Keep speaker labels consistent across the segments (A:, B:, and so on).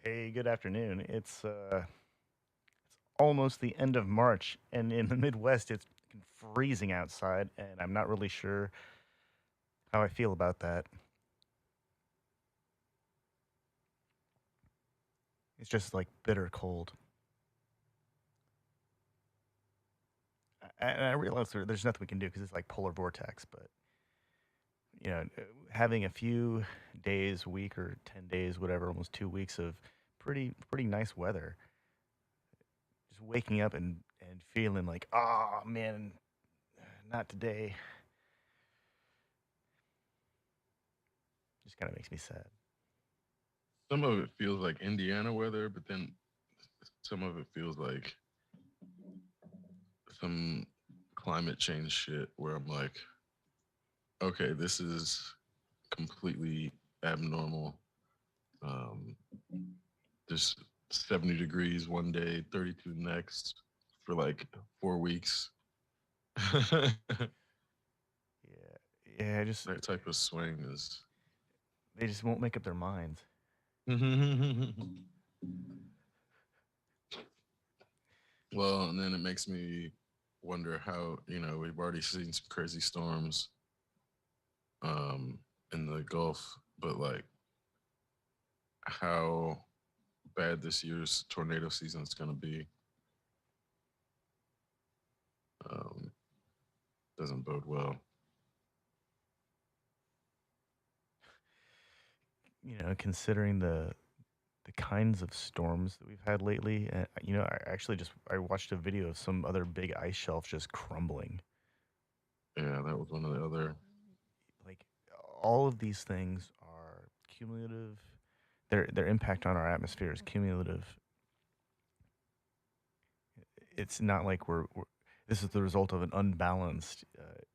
A: Hey, good afternoon. It's almost the end of March, and in the Midwest, it's freezing outside, and I'm not really sure how I feel about that. It's just like bitter cold. And I realize there's nothing we can do because it's like polar vortex, but having a few days, week or 10 days, whatever, almost 2 weeks of pretty nice weather. Just waking up and feeling like, oh man, not today. Just kind of makes me sad.
B: Some of it feels like Indiana weather, but then some of it feels like some climate change shit where I'm like, okay, this is completely abnormal. Um, there's 70 degrees one day, 32 next for like 4 weeks. That
A: Yeah, yeah. Just
B: type of swing is.
A: they just won't make up their minds.
B: Well, and then it makes me wonder how, we've already seen some crazy storms um, in the Gulf, but like how bad this year's tornado season is going to be um, doesn't bode well.
A: Considering the kinds of storms that we've had lately, and I actually just I watched a video of some other big ice shelf just crumbling.
B: Yeah, that was one of the other.
A: Like all of these things are cumulative. Their impact on our atmosphere is cumulative. It's not like we're this is the result of an unbalanced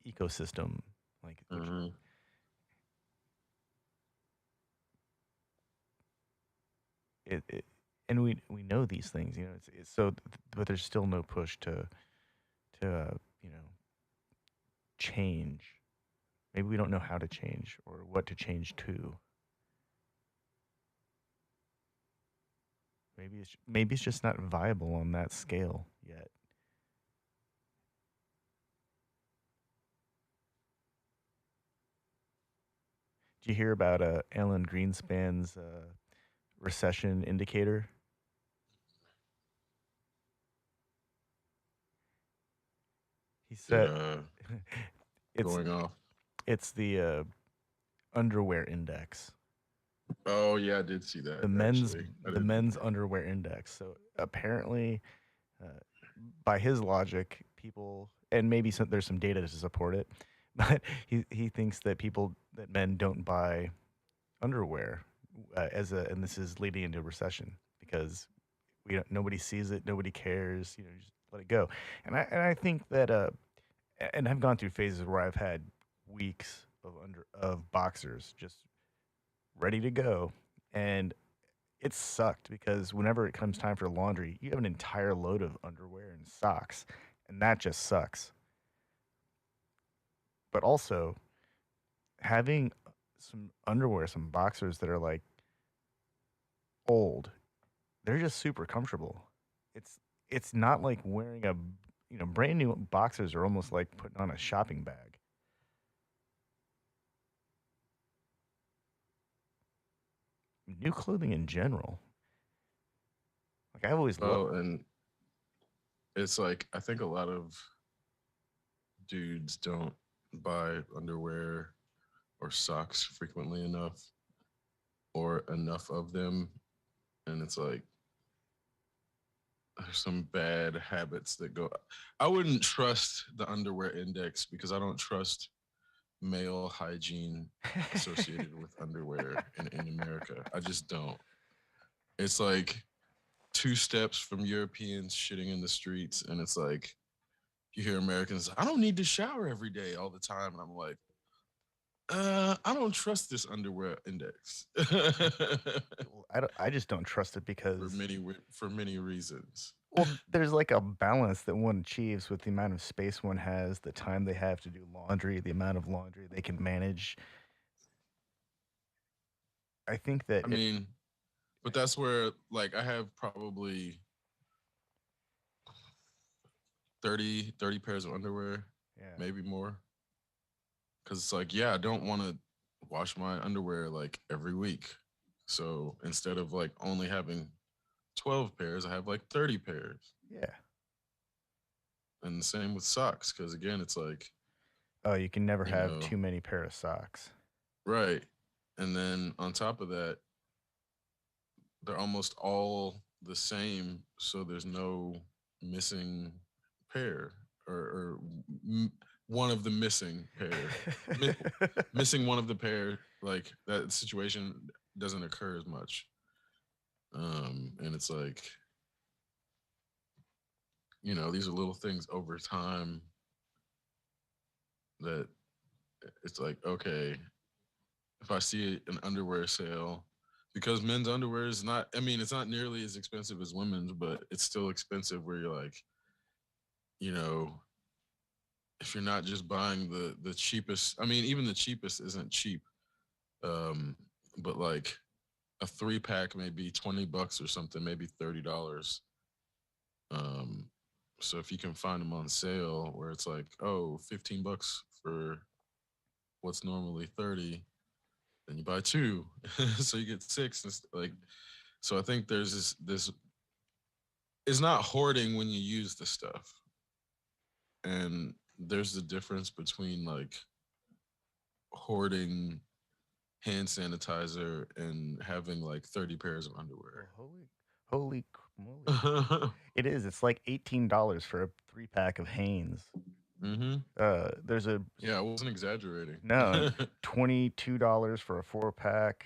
A: ecosystem, like which
B: Mhm.
A: it and we know these things. It's so, but there's still no push to you know change. Maybe we don't know how to change or what to change to. Maybe it's just not viable on that scale yet. Did you hear about Alan Greenspan's recession indicator? He
B: It
A: said it's
B: going off.
A: it's the underwear index,
B: Oh yeah, I did see
A: the
B: that
A: men's
B: actually. I
A: the
B: did.
A: men's underwear index. So apparently, uh, by his logic, people, and maybe there's some data to support it, but he thinks that men don't buy underwear and this is leading into a recession because nobody sees it, nobody cares, just let it go. And I think that and I've gone through phases where I've had weeks of boxers just ready to go, and it sucked because whenever it comes time for laundry, you have an entire load of underwear and socks, and that just sucks. But also having some underwear, some boxers that are like old, they're just super comfortable. It's it's not like wearing a brand new boxers are almost like putting on a shopping bag. New clothing in general. Like I've always loved.
B: Well, and it's like I think a lot of dudes don't buy underwear or socks frequently enough or enough of them, and it's like there's some bad habits that go. I wouldn't trust the underwear index because I don't trust male hygiene associated with underwear in America. I just don't. It's like two steps from Europeans shitting in the streets, and it's like you hear Americans, I don't need to shower every day all the time. And I'm like, I don't trust this underwear index
A: I just don't trust it because
B: for many reasons.
A: well, there's like a balance that one achieves with the amount of space one has, the time they have to do laundry, the amount of laundry they can manage. I think that
B: I
A: it
B: mean, But that's where like I have probably 30 pairs of underwear,
A: Yeah.
B: maybe more. Cause it's like, yeah, I don't want to wash my underwear like every week. So instead of like only having 12 pairs, I have like 30 pairs.
A: Yeah.
B: And the same with socks. Cause again, it's like,
A: Oh, you can never
B: you
A: have
B: know,
A: too many pair of socks.
B: right. And then on top of that, they're almost all the same. So there's no missing pair or one of the missing pair. Mi- Missing one of the pair, like that situation doesn't occur as much. And it's like, these are little things over time that it's like, okay, if I see an underwear sale, because men's underwear is not, I mean, it's not nearly as expensive as women's, but it's still expensive where you're like, you know, if you're not just buying the cheapest, I mean, even the cheapest isn't cheap. Um, but like a 3 pack may be $20 or something, maybe $30. Um, so if you can find them on sale where it's like, oh, $15 for what's normally 30, then you buy two. So you get six. Like, so I think there's this it's not hoarding when you use the stuff. And there's the difference between like hoarding hand sanitizer and having like 30 pairs of underwear.
A: Well, holy moly! It is. It's like $18 for a 3 pack of Hanes.
B: Hmm.
A: There's a
B: Yeah, I wasn't exaggerating.
A: no $22 for a 4 pack.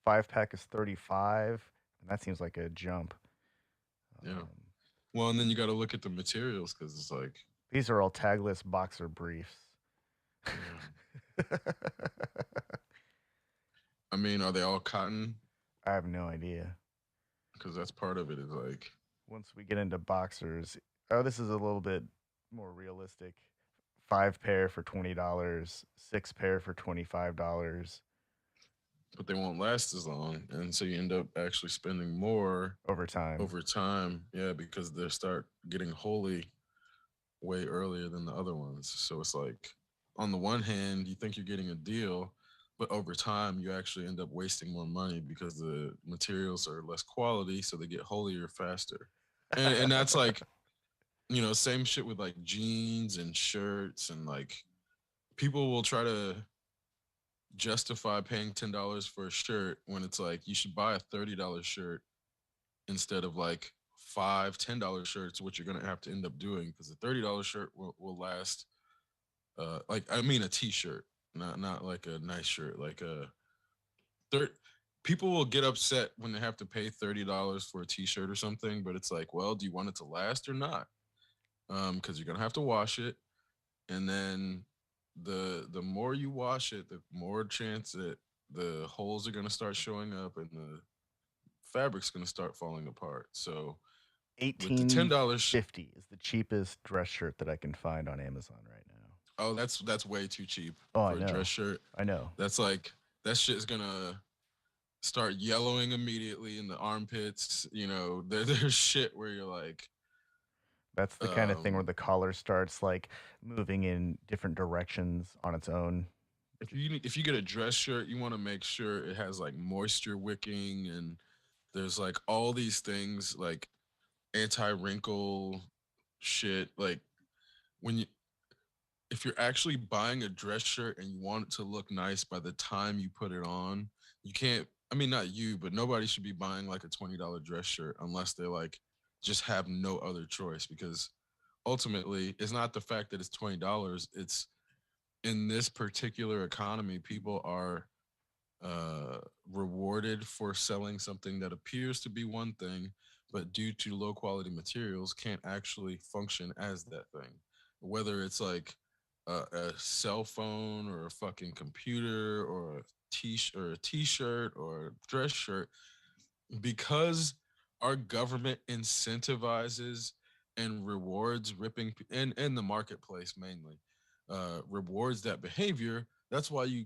A: 5 pack is 35, and that seems like a jump.
B: Yeah.
A: Um,
B: Well, and then you got to look at the materials because it's like,
A: these are all tagless boxer briefs.
B: yeah. I mean, are they all cotton?
A: I have no idea.
B: Because that's part of it. Is like,
A: Once we get into boxers, oh, this is a little bit more realistic. 5 pair for $20, 6 pair for $25
B: but they won't last as long, and so you end up actually spending more
A: over time.
B: over time. Yeah, because they start getting holy way earlier than the other ones. So it's like, on the one hand, you think you're getting a deal, but over time, you actually end up wasting more money because the materials are less quality, so they get holier faster. And that's like, same shit with like jeans and shirts, and like people will try to justify paying $10 for a shirt when it's like you should buy a $30 shirt instead of like five $10 shirts, which you're gonna have to end up doing because the $30 shirt will last. Like I mean, a T-shirt, not like a nice shirt. Like a third, people will get upset when they have to pay $30 for a T-shirt or something, but it's like, well, do you want it to last or not? Because you're gonna have to wash it, and then the more you wash it, the more chance that the holes are gonna start showing up and the fabric's gonna start falling apart. So with the
A: Eighteen
B: $10,
A: fifty is the cheapest dress shirt that I can find on Amazon right now.
B: oh, that's way too cheap
A: Oh, I
B: for a dress
A: know.
B: shirt.
A: I know.
B: That's like that shit's gonna start yellowing immediately in the armpits. There's shit where you're like,
A: That's the kind of thing where
B: um,
A: the collar starts like moving in different directions on its own.
B: if you get a dress shirt, you want to make sure it has like moisture wicking, and there's like all these things like anti wrinkle shit. Like when you if you're actually buying a dress shirt and you want it to look nice by the time you put it on, you can't. I mean, not you, but nobody should be buying like a $20 dress shirt unless they like just have no other choice. Because ultimately, it's not the fact that it's $20. It's in this particular economy, people are rewarded for selling something that appears to be one thing, but due to low quality materials, can't actually function as that thing. Whether it's like a cell phone or a fucking computer or a t-shirt or a dress shirt, because our government incentivizes and rewards ripping in the marketplace mainly rewards that behavior. That's why you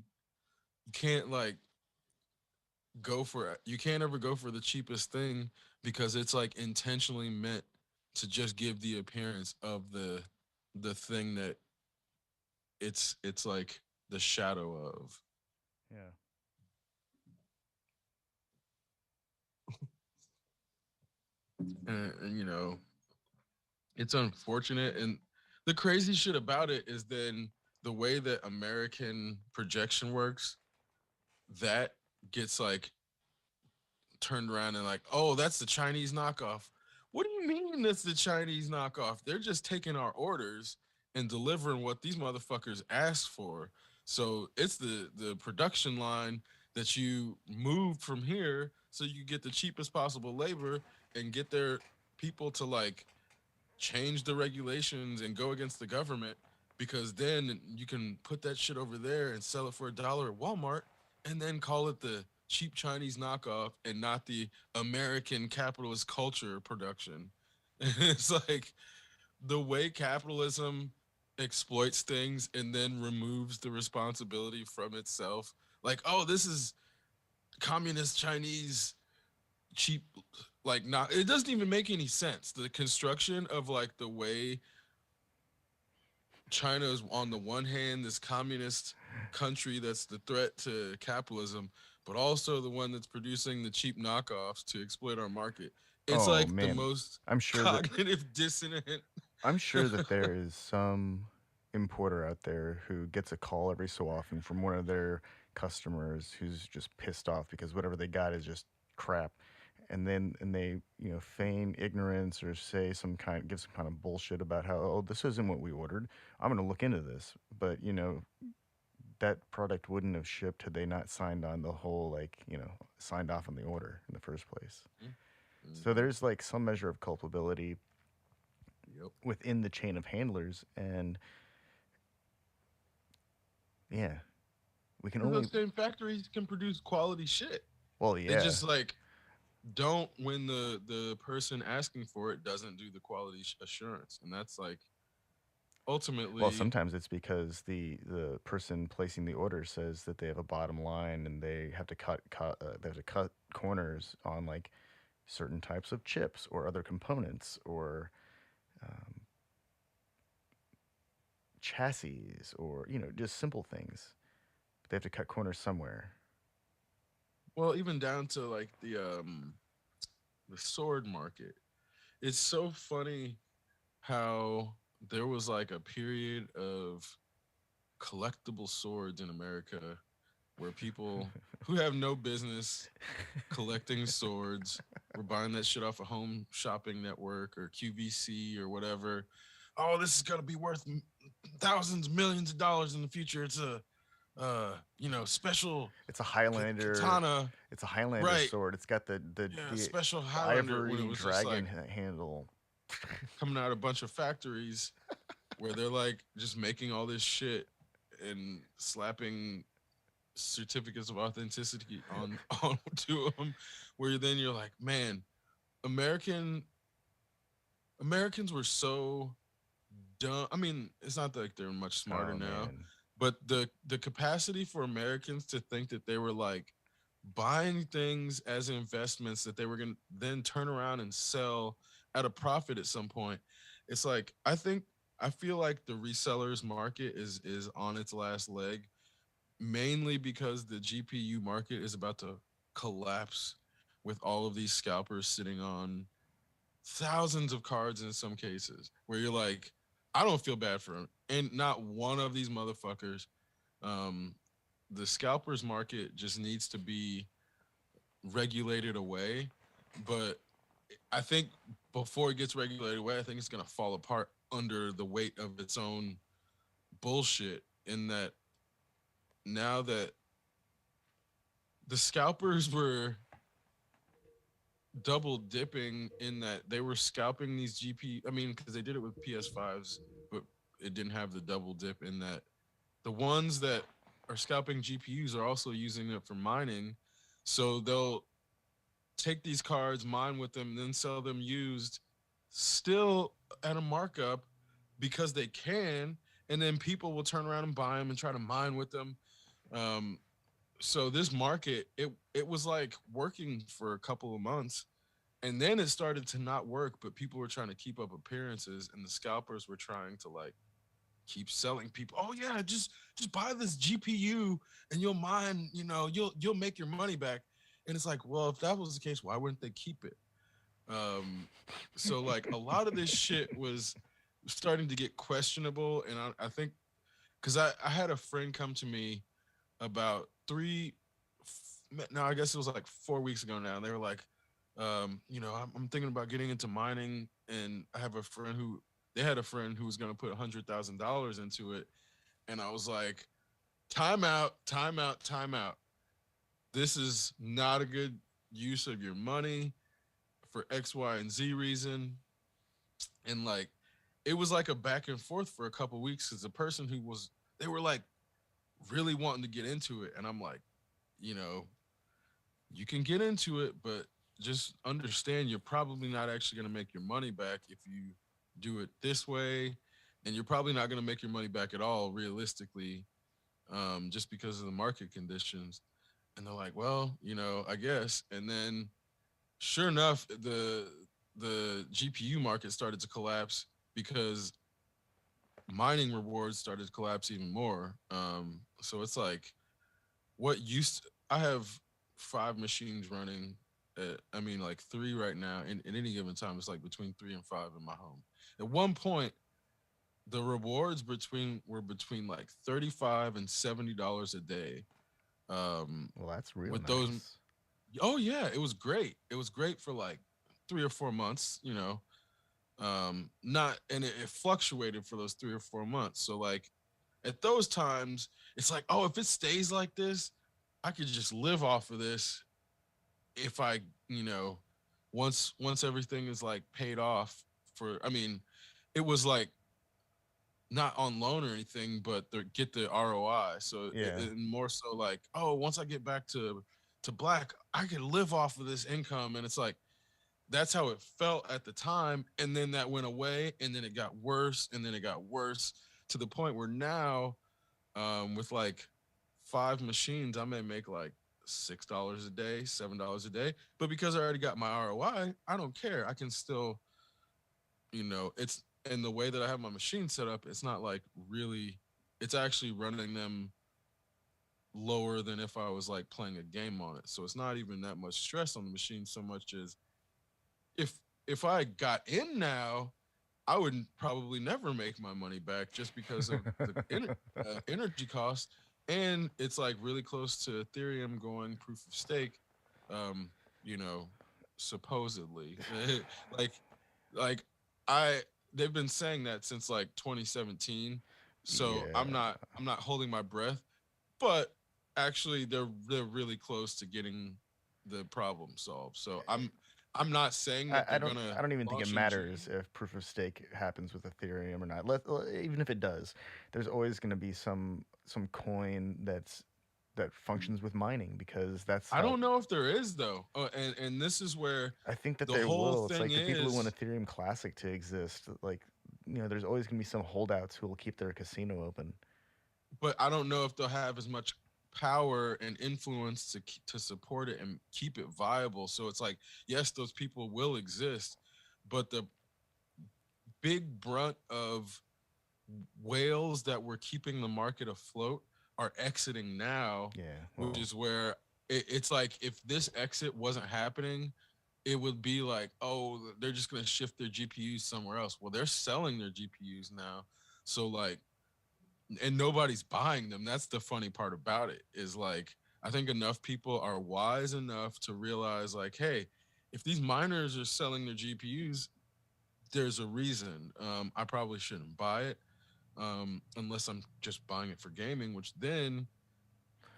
B: can't like you can't ever go for the cheapest thing because it's like intentionally meant to just give the appearance of the thing that it's like the shadow of.
A: Yeah.
B: And you know, it's unfortunate. And the crazy shit about it is then the way that American projection works, that gets like turned around and like, oh, that's the Chinese knockoff. What do you mean that's the Chinese knockoff? They're just taking our orders and delivering what these motherfuckers asked for. So it's the production line that you moved from here so you get the cheapest possible labor and get their people to like change the regulations and go against the government, because then you can put that shit over there and sell it for $1 at Walmart and then call it the cheap Chinese knockoff and not the American capitalist culture production. It's like the way capitalism exploits things and then removes the responsibility from itself. Like, oh, this is communist Chinese cheap, like, not, it doesn't even make any sense, the construction of like the way China is on the one hand this communist country that's the threat to capitalism, but also the one that's producing the cheap knockoffs to exploit our market. It's
A: Oh
B: like the
A: man,
B: most
A: I'm sure that
B: cognitive dissonant.
A: I'm sure that there is some importer out there who gets a call every so often from one of their customers who's just pissed off because whatever they got is just crap. And they, feign ignorance or say some kind give some kind of bullshit about how, oh, this isn't what we ordered. I'm going to look into this. But, that product wouldn't have shipped had they not signed on the whole, like, signed off on the order in the first place. So
B: Mm-hmm.
A: there's like some measure of culpability
B: Yep.
A: within the chain of handlers. And yeah, we can
B: And
A: only,
B: those same factories can produce quality shit.
A: well,
B: They
A: yeah.
B: just like don't, when the person asking for it doesn't do the quality assurance, and that's like
A: Well,
B: ultimately.
A: sometimes it's because the person placing the order says that they have a bottom line and they have to cut corners on like certain types of chips or other components or um, chassis or just simple things. They have to cut corners somewhere.
B: Well, even down to like the sword market. It's so funny how there was like a period of collectible swords in America where people who have no business collecting swords were buying that shit off a home shopping network or QVC or whatever. Oh, this is gonna be worth thousands, millions of dollars in the future. It's a special
A: It's a Highlander.
B: katana,
A: It's a Highlander
B: right?
A: sword. It's got the the,
B: Yeah,
A: the
B: special Highlander, when it
A: ivory
B: was just
A: dragon
B: like
A: handle.
B: coming out of a bunch of factories where they're like just making all this shit and slapping certificates of authenticity on onto them, where then you're like, man, American Americans were so dumb. I mean, it's not like they're much smarter
A: Oh
B: now,
A: man.
B: but the capacity for Americans to think that they were like buying things as investments that they were going to then turn around and sell at a profit at some point. It's like, I feel like the resellers market is on its last leg, mainly because the GPU market is about to collapse with all of these scalpers sitting on thousands of cards in some cases, where you're like, I don't feel bad for them. And not one of these motherfuckers, um, the scalpers market just needs to be regulated away. But I think before it gets regulated away, I think it's going to fall apart under the weight of its own bullshit. In that, now that the scalpers were double dipping in that they were scalping these GP. I mean, because they did it with PS5s, but it didn't have the double dip in that the ones that are scalping GPUs are also using it for mining. So they'll take these cards, mine with them, then sell them used, still at a markup because they can. And then people will turn around and buy them and try to mine with them. Um, so this market, it was like working for a couple of months, and then it started to not work, but people were trying to keep up appearances, and the scalpers were trying to like keep selling people, oh yeah, just buy this GPU and you'll mine, you'll make your money back. And it's like, well, if that was the case, why wouldn't they keep it? um so like a lot of this shit was starting to get questionable. And I think because I had a friend come to me about no, I guess it was like 4 weeks ago now. And they were like, I'm thinking about getting into mining, and I have a friend who they had a friend who was going to put $100,000 into it, and I was like, time out, time out, time out. This is not a good use of your money for X, Y, and Z reason. And like, it was like a back and forth for a couple weeks because the person who was they were like really wanting to get into it, and I'm like, you know, you can get into it, but just understand you're probably not actually going to make your money back if you do it this way. And you're probably not going to make your money back at all, realistically, just because of the market conditions. And they're like, well, I guess. And then, sure enough, the GPU market started to collapse because mining rewards started to collapse even more. So it's like, I have 5 machines running. I mean, like three right now. In any given time, it's like between 3 and 5 in my home. At one point, the rewards between like $35 and $70 a day.
A: Well, that's real
B: With those,
A: nice.
B: oh yeah, it was great. It was great for like 3 or 4 months. Not and it fluctuated for those 3 or 4 months. So like at those times, it's like, oh, if it stays like this, I could just live off of this if I, you know, once everything is like paid off for. I mean, it was like not on loan or anything, but they get the ROI. So
A: Yeah.
B: more so like, oh, once I get back to black, I can live off of this income, and it's like that's how it felt at the time. And then that went away, and then it got worse, and then it got worse to the point where now, with like 5 machines, I may make like $6 a day, $7 a day. But because I already got my ROI, I don't care. I can still, it's and the way that I have my machine set up, it's not like really, it's actually running them lower than if I was like playing a game on it. So it's not even that much stress on the machine so much as if if I got in now, I would probably never make my money back just because of the energy cost. And it's like really close to Ethereum going proof of stake, um, you know, supposedly. like, like I they've been saying that since like 2017. So I'm
A: Yeah.
B: not I'm not holding my breath, but actually they're really close to getting the problem solved. So I'm not saying that
A: I
B: they're
A: don't
B: gonna
A: I don't even think it
B: launch in
A: matters
B: June.
A: if proof of stake happens with Ethereum or not. Even if it does, there's always going to be some coin that functions with mining because that's
B: I
A: how
B: don't know if there is though. And this is where
A: I think that
B: the
A: there
B: whole
A: will. It's
B: thing
A: like the people who want
B: is.
A: Ethereum Classic to exist. Like, there's always going to be some holdouts who will keep their casino open.
B: But I don't know if they'll have as much power and influence to support it and keep it viable. So it's like, yes, those people will exist, but the big brunt of whales that were keeping the market afloat are exiting now,
A: Yeah,
B: which
A: well,
B: is where it's like if this exit wasn't happening, it would be like, oh, they're just going to shift their GPUs somewhere else. Well, they're selling their GPUs now. So like, and nobody's buying them. That's the funny part about it is like, I think enough people are wise enough to realize like, hey, if these miners are selling their GPUs, there's a reason. I probably shouldn't buy it, unless I'm just buying it for gaming, which then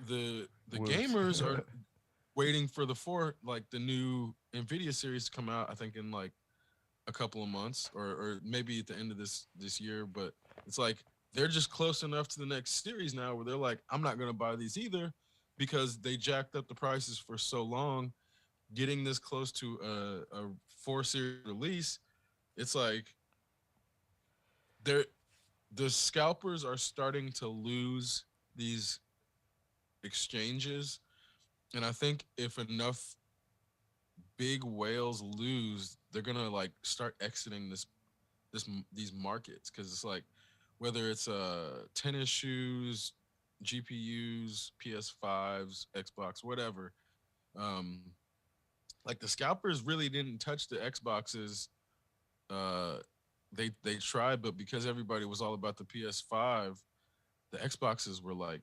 B: the
A: whoops.
B: gamers are waiting for the new Nvidia series to come out. I think in like a couple of months, or maybe at the end of this year. But it's like they're just close enough to the next series now where they're like, I'm not gonna buy these either because they jacked up the prices for so long. Getting this close to a 4 series release, it's like they're the scalpers are starting to lose these exchanges. And I think if enough big whales lose, they're gonna like start exiting these markets because it's like whether it's tennis shoes, GPUs, PS5s, Xbox, whatever. Um, like the scalpers really didn't touch the Xboxes. Uh, they tried, but because everybody was all about the PS5, the Xboxes were like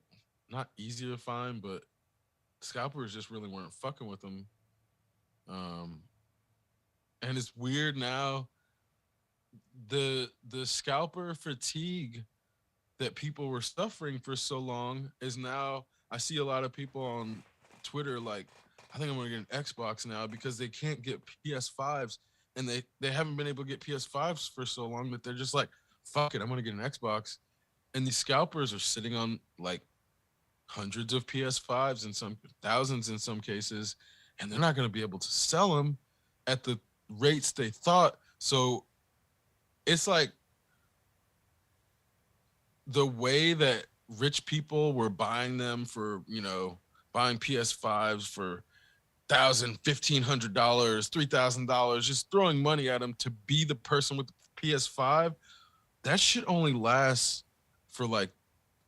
B: not easier to find, but scalpers just really weren't fucking with them. Um, and it's weird now the scalper fatigue that people were suffering for so long is now I see a lot of people on Twitter like I think I'm gonna get an Xbox now because they can't get PS5s and they haven't been able to get PS5s for so long that they're just like fuck it I'm gonna get an Xbox and these scalpers are sitting on like hundreds of PS5s and some thousands in some cases and they're not gonna be able to sell them at the rates they thought so it's like the way that rich people were buying them for, buying PS5s for $1,000, $1,500, $3,000, just throwing money at them to be the person with the PS5. That shit only lasts for like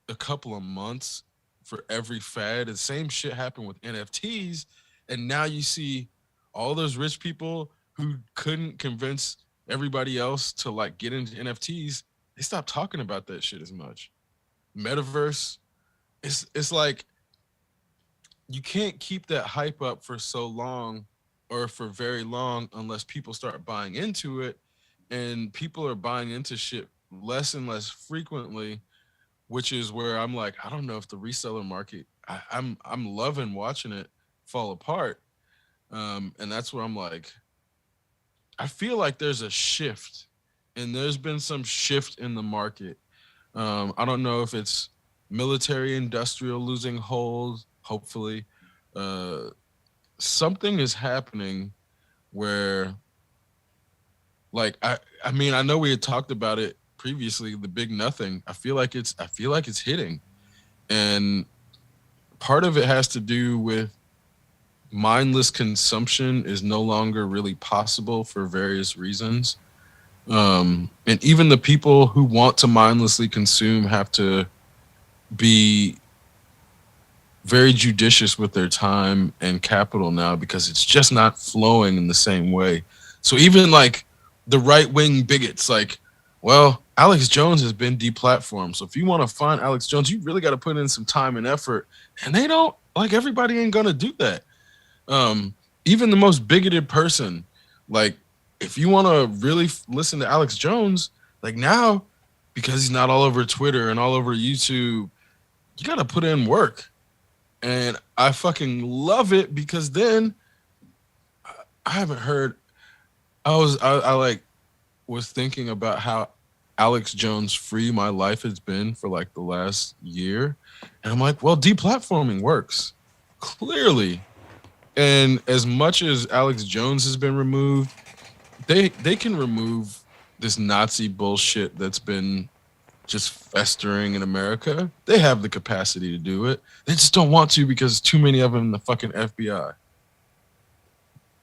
B: a couple of months for every fad. The same shit happened with NFTs. And now you see all those rich people who couldn't convince everybody else to like get into NFTs. They stopped talking about that shit as much. Metaverse, it's like you can't keep that hype up for so long or for very long unless people start buying into it and people are buying into shit less and less frequently, which is where I'm like I don't know if the reseller market I'm loving watching it fall apart. And that's where I'm like I feel like there's a shift and there's been some shift in the market. I don't know if it's military industrial losing hold. Hopefully, uh, something is happening where, like, I mean, I know we had talked about it previously. The big nothing. I feel like it's hitting, and part of it has to do with mindless consumption is no longer really possible for various reasons. And even the people who want to mindlessly consume have to be very judicious with their time and capital now because it's just not flowing in the same way. So even like the right wing bigots, like, well, Alex Jones has been deplatformed. So if you want to find Alex Jones, you really got to put in some time and effort. And they don't like everybody ain't gonna do that. Um, Even the most bigoted person, like if you want to really listen to Alex Jones, like now, because he's not all over Twitter and all over YouTube, you got to put in work and I fucking love it because then I haven't heard. I like was thinking about how Alex Jones free my life has been for like the last year, and I'm like, well, deplatforming works clearly, and as much as Alex Jones has been removed, they can remove this Nazi bullshit that's been just festering in America. They have the capacity to do it. They just don't want to because too many of them in the fucking FBI.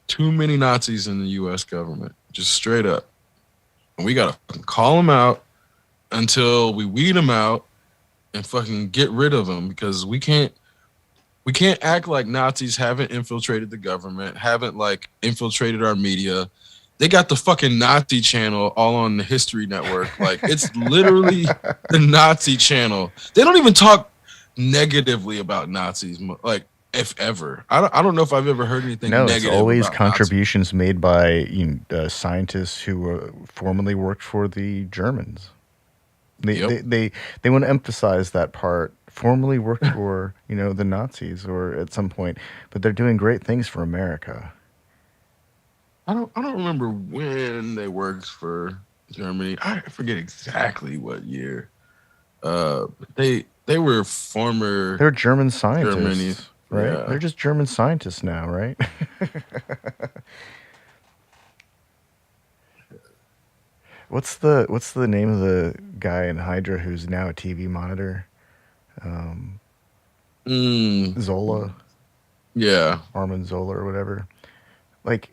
B: Too many Nazis in the U.S. government, just straight up. And we gotta call them out until we weed them out and fucking get rid of them because we can't act like Nazis haven't infiltrated the government, haven't like infiltrated our media. They got the fucking Nazi channel all on the History Network. Like it's literally the Nazi channel. They don't even talk negatively about Nazis. Like if ever, I don't know if I've ever heard anything
A: No, it's
B: negative
A: always
B: about Nazis.
A: contributions made by scientists who formerly worked for the Germans. They,
B: Yep.
A: they they they want to emphasize that part. Formerly worked for the Nazis or at some point, but they're doing great things for America.
B: I don't remember when they worked for Germany. I forget exactly what year. But they were former
A: They're German
B: Germany.
A: scientists, right? They're
B: Yeah.
A: just German scientists now, right? What's the name of the guy in Hydra who's now a TV monitor? Um,
B: Mm,
A: Zola,
B: yeah.
A: Armin Zola, or whatever. Like,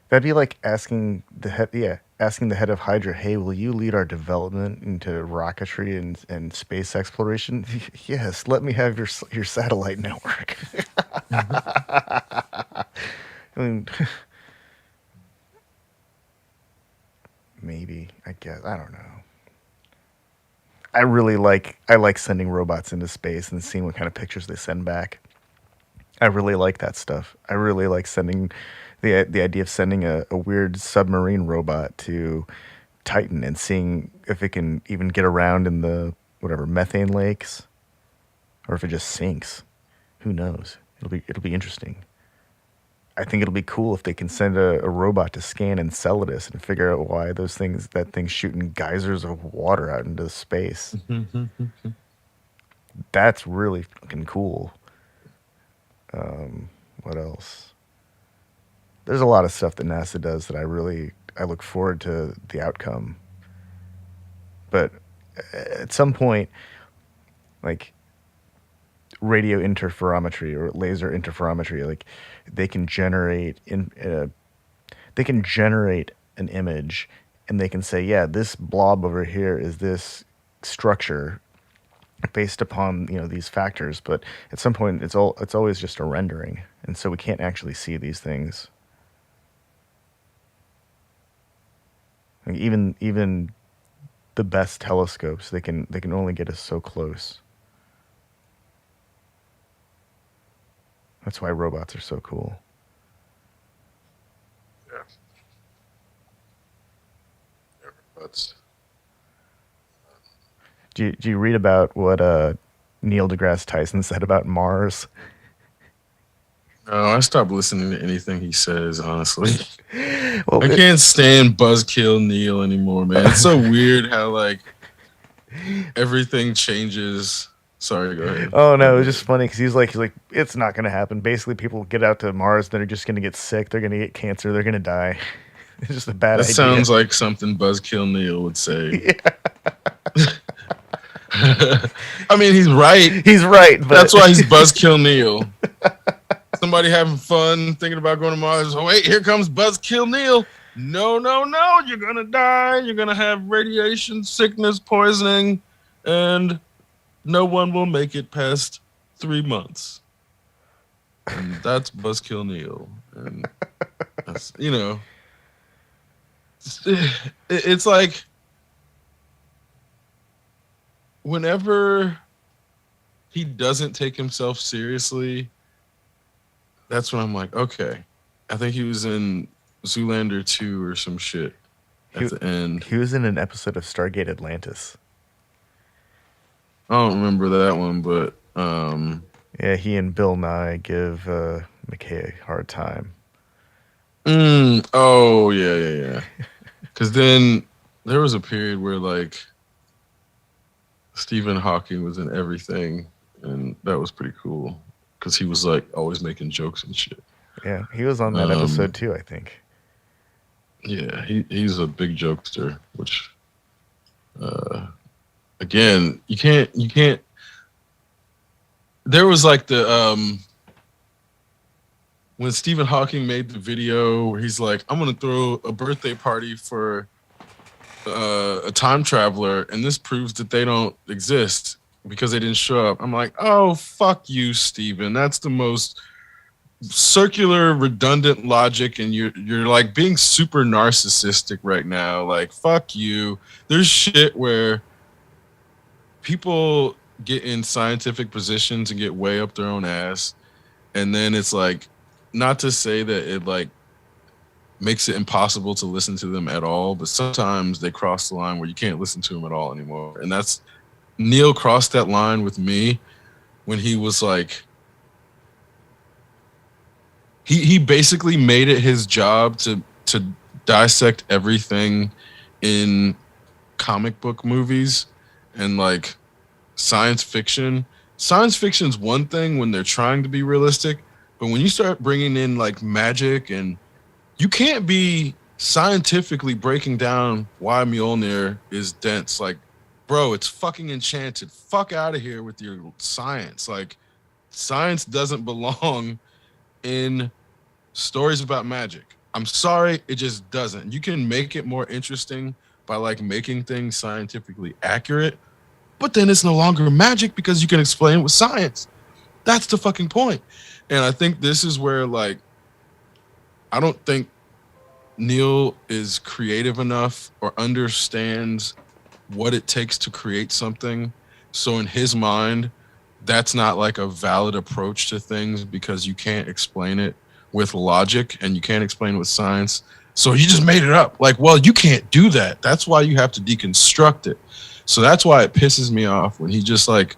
A: that'd be like asking the head of Hydra, "Hey, will you lead our development into rocketry and space exploration?" Yes, let me have your satellite network. I mean, maybe I guess I don't know. I like sending robots into space and seeing what kind of pictures they send back. I really like that stuff. I really like sending the idea of sending a weird submarine robot to Titan and seeing if it can even get around in the whatever methane lakes or if it just sinks. Who knows? It'll be interesting. I think it'll be cool if they can send a robot to scan Enceladus and figure out why that thing's shooting geysers of water out into space. That's really fucking cool. What else? There's a lot of stuff that NASA does that I look forward to the outcome. But at some point, like radio interferometry or laser interferometry, like they can generate they can generate an image and they can say, yeah, this blob over here is this structure based upon these factors. But at some point, it's always just a rendering, and so we can't actually see these things. Like even the best telescopes, they can only get us so close. That's why robots are so cool.
B: Yeah. That's
A: Do you read about what Neil deGrasse Tyson said about Mars?
B: no. I stopped listening to anything he says. Honestly,
A: Well,
B: I can't stand Buzzkill Neil anymore, man. It's so weird how like everything changes. Sorry, go ahead.
A: oh
B: No,
A: no, it
B: go
A: was just
B: ahead.
A: funny because he's like, it's not going to happen. Basically, people get out to Mars, they're just going to get sick, they're going to get cancer, they're going to die. It's just a bad
B: That
A: idea.
B: sounds like something Buzzkill Neil would say.
A: Yeah,
B: I mean, he's right.
A: he's right, but
B: That's why he's Buzzkill Neil. Somebody having fun thinking about going to Mars. Oh, wait, here comes Buzzkill Neil. No, no, no. You're going to die. You're going to have radiation sickness, poisoning, and no one will make it past 3 months. And that's Buzzkill Neil. And that's, it's like whenever he doesn't take himself seriously, that's when I'm like, okay. I think he was in Zoolander 2 or some shit at
A: he
B: the end.
A: he was in an episode of Stargate Atlantis.
B: I don't remember that one, but
A: Yeah, he and Bill Nye give McKay a hard time.
B: oh yeah, yeah, yeah. Because then there was a period where like Stephen Hawking was in everything, and that was pretty cool because he was like always making jokes and shit.
A: Yeah, he was on that episode
B: Um,
A: too, I think.
B: yeah, he's a big jokester, which uh, again you can't. There was like the when Stephen Hawking made the video where he's like, I'm gonna throw a birthday party for a time traveler, and this proves that they don't exist because they didn't show up. I'm like, oh fuck you, Stephen. That's the most circular, redundant logic, and you're like being super narcissistic right now. Like, fuck you. There's shit where people get in scientific positions and get way up their own ass, and then it's like, not to say that it like makes it impossible to listen to them at all, but sometimes they cross the line where you can't listen to them at all anymore. And that's Neil crossed that line with me when he was like he basically made it his job to dissect everything in comic book movies and like science fiction. Science fiction's one thing when they're trying to be realistic, but when you start bringing in like magic, and you can't be scientifically breaking down why Mjolnir is dense. Like bro, it's fucking enchanted. Fuck out of here with your science. Like, science doesn't belong in stories about magic. I'm sorry, it just doesn't. You can make it more interesting by like making things scientifically accurate, but then it's no longer magic because you can explain it with science. That's the fucking point. And I think this is where like I don't think Neil is creative enough or understands what it takes to create something. So in his mind, that's not like a valid approach to things because you can't explain it with logic and you can't explain it with science. So he just made it up. Like, well, you can't do that. That's why you have to deconstruct it. So that's why it pisses me off when he just like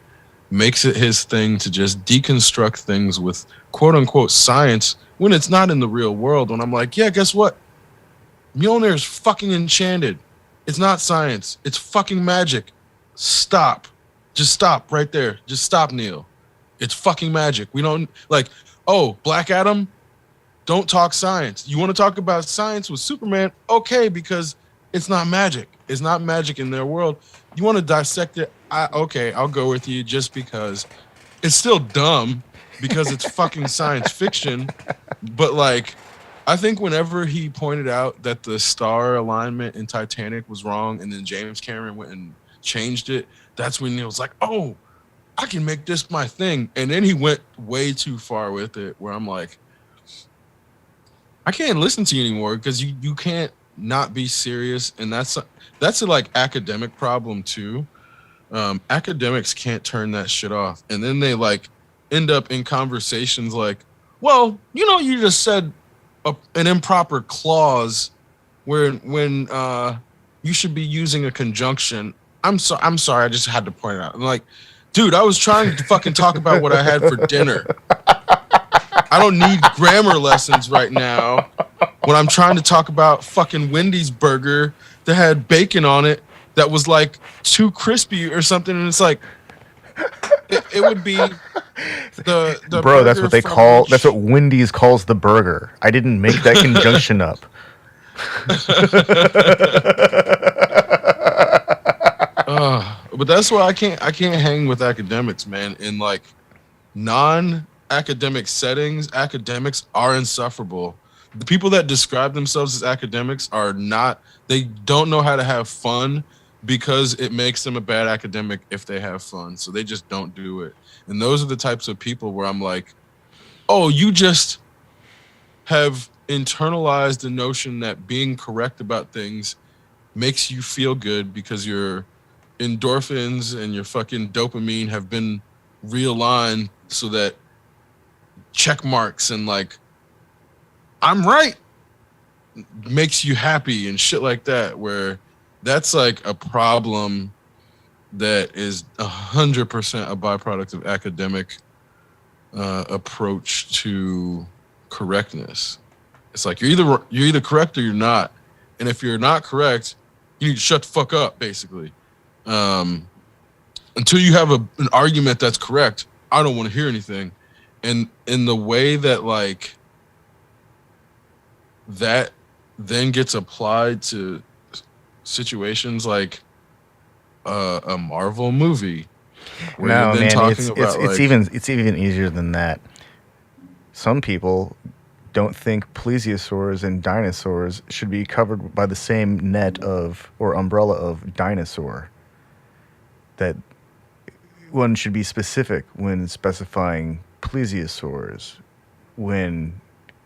B: makes it his thing to just deconstruct things with quote unquote science when it's not in the real world. When I'm like, yeah, guess what? Mjolnir is fucking enchanted. It's not science. It's fucking magic. Stop. Just stop right there. Just stop, Neil. It's fucking magic. We don't like, oh, Black Adam, don't talk science. You want to talk about science with Superman? Okay, because it's not magic. It's not magic in their world. You want to dissect it? Okay, I'll go with you just because it's still dumb because it's fucking science fiction. But like, I think whenever he pointed out that the star alignment in Titanic was wrong, and then James Cameron went and changed it, that's when he was like, "Oh, I can make this my thing." And then he went way too far with it, where I'm like, I can't listen to you anymore because you can't not be serious, and that's a like academic problem too. Academics can't turn that shit off, and then they like end up in conversations like, well, you just said an improper clause where when you should be using a conjunction. I'm sorry, I just had to point it out. I'm like, dude, I was trying to fucking talk about what I had for dinner. I don't need grammar lessons right now when I'm trying to talk about fucking Wendy's burger that had bacon on it that was like too crispy or something. And it's like, it would be the
A: Bro, that's
B: burger
A: what they
B: from
A: call. That's what
B: which.
A: Wendy's calls the burger. I didn't make that conjunction up.
B: But that's why I can't hang with academics, man. In like non-academic settings, academics are insufferable. The people that describe themselves as academics are not. They don't know how to have fun because it makes them a bad academic if they have fun. So they just don't do it. And those are the types of people where I'm like, oh, you just have internalized the notion that being correct about things makes you feel good because your endorphins and your fucking dopamine have been realigned so that check marks and like I'm right makes you happy and shit like that, where that's like a problem that is 100% a byproduct of academic approach to correctness. It's like you're either correct or you're not, and if you're not correct, you need to shut the fuck up, basically. Um, until you have an argument that's correct, I don't want to hear anything. And in the way that like that then gets applied to situations like a Marvel movie, where you're
A: No,
B: then
A: man,
B: talking
A: it's it's
B: about
A: it's
B: like,
A: even it's even easier than that. Some people don't think plesiosaurs and dinosaurs should be covered by the same net of or umbrella of dinosaur. That one should be specific when specifying plesiosaurs. When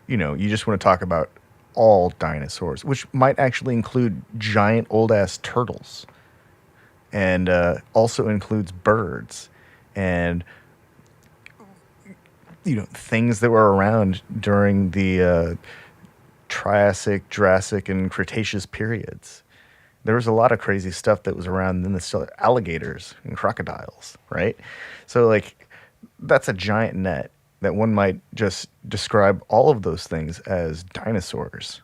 A: you just want to talk about all dinosaurs, which might actually include giant old ass turtles, and also includes birds, and things that were around during the Triassic, Jurassic, and Cretaceous periods. There was a lot of crazy stuff that was around in the still alligators and crocodiles, right? So like that's a giant net that one might just describe all of those things as dinosaurs.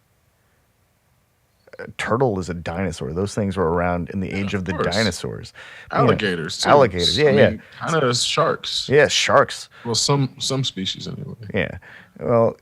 A: A turtle is a dinosaur. Those things were around in the
B: yeah,
A: age
B: of
A: of the
B: course,
A: dinosaurs.
B: alligators too.
A: Alligators.
B: I
A: Yeah, yeah,
B: mean, kind of sharks.
A: yeah. Sharks.
B: Well, some species anyway.
A: Yeah. Well,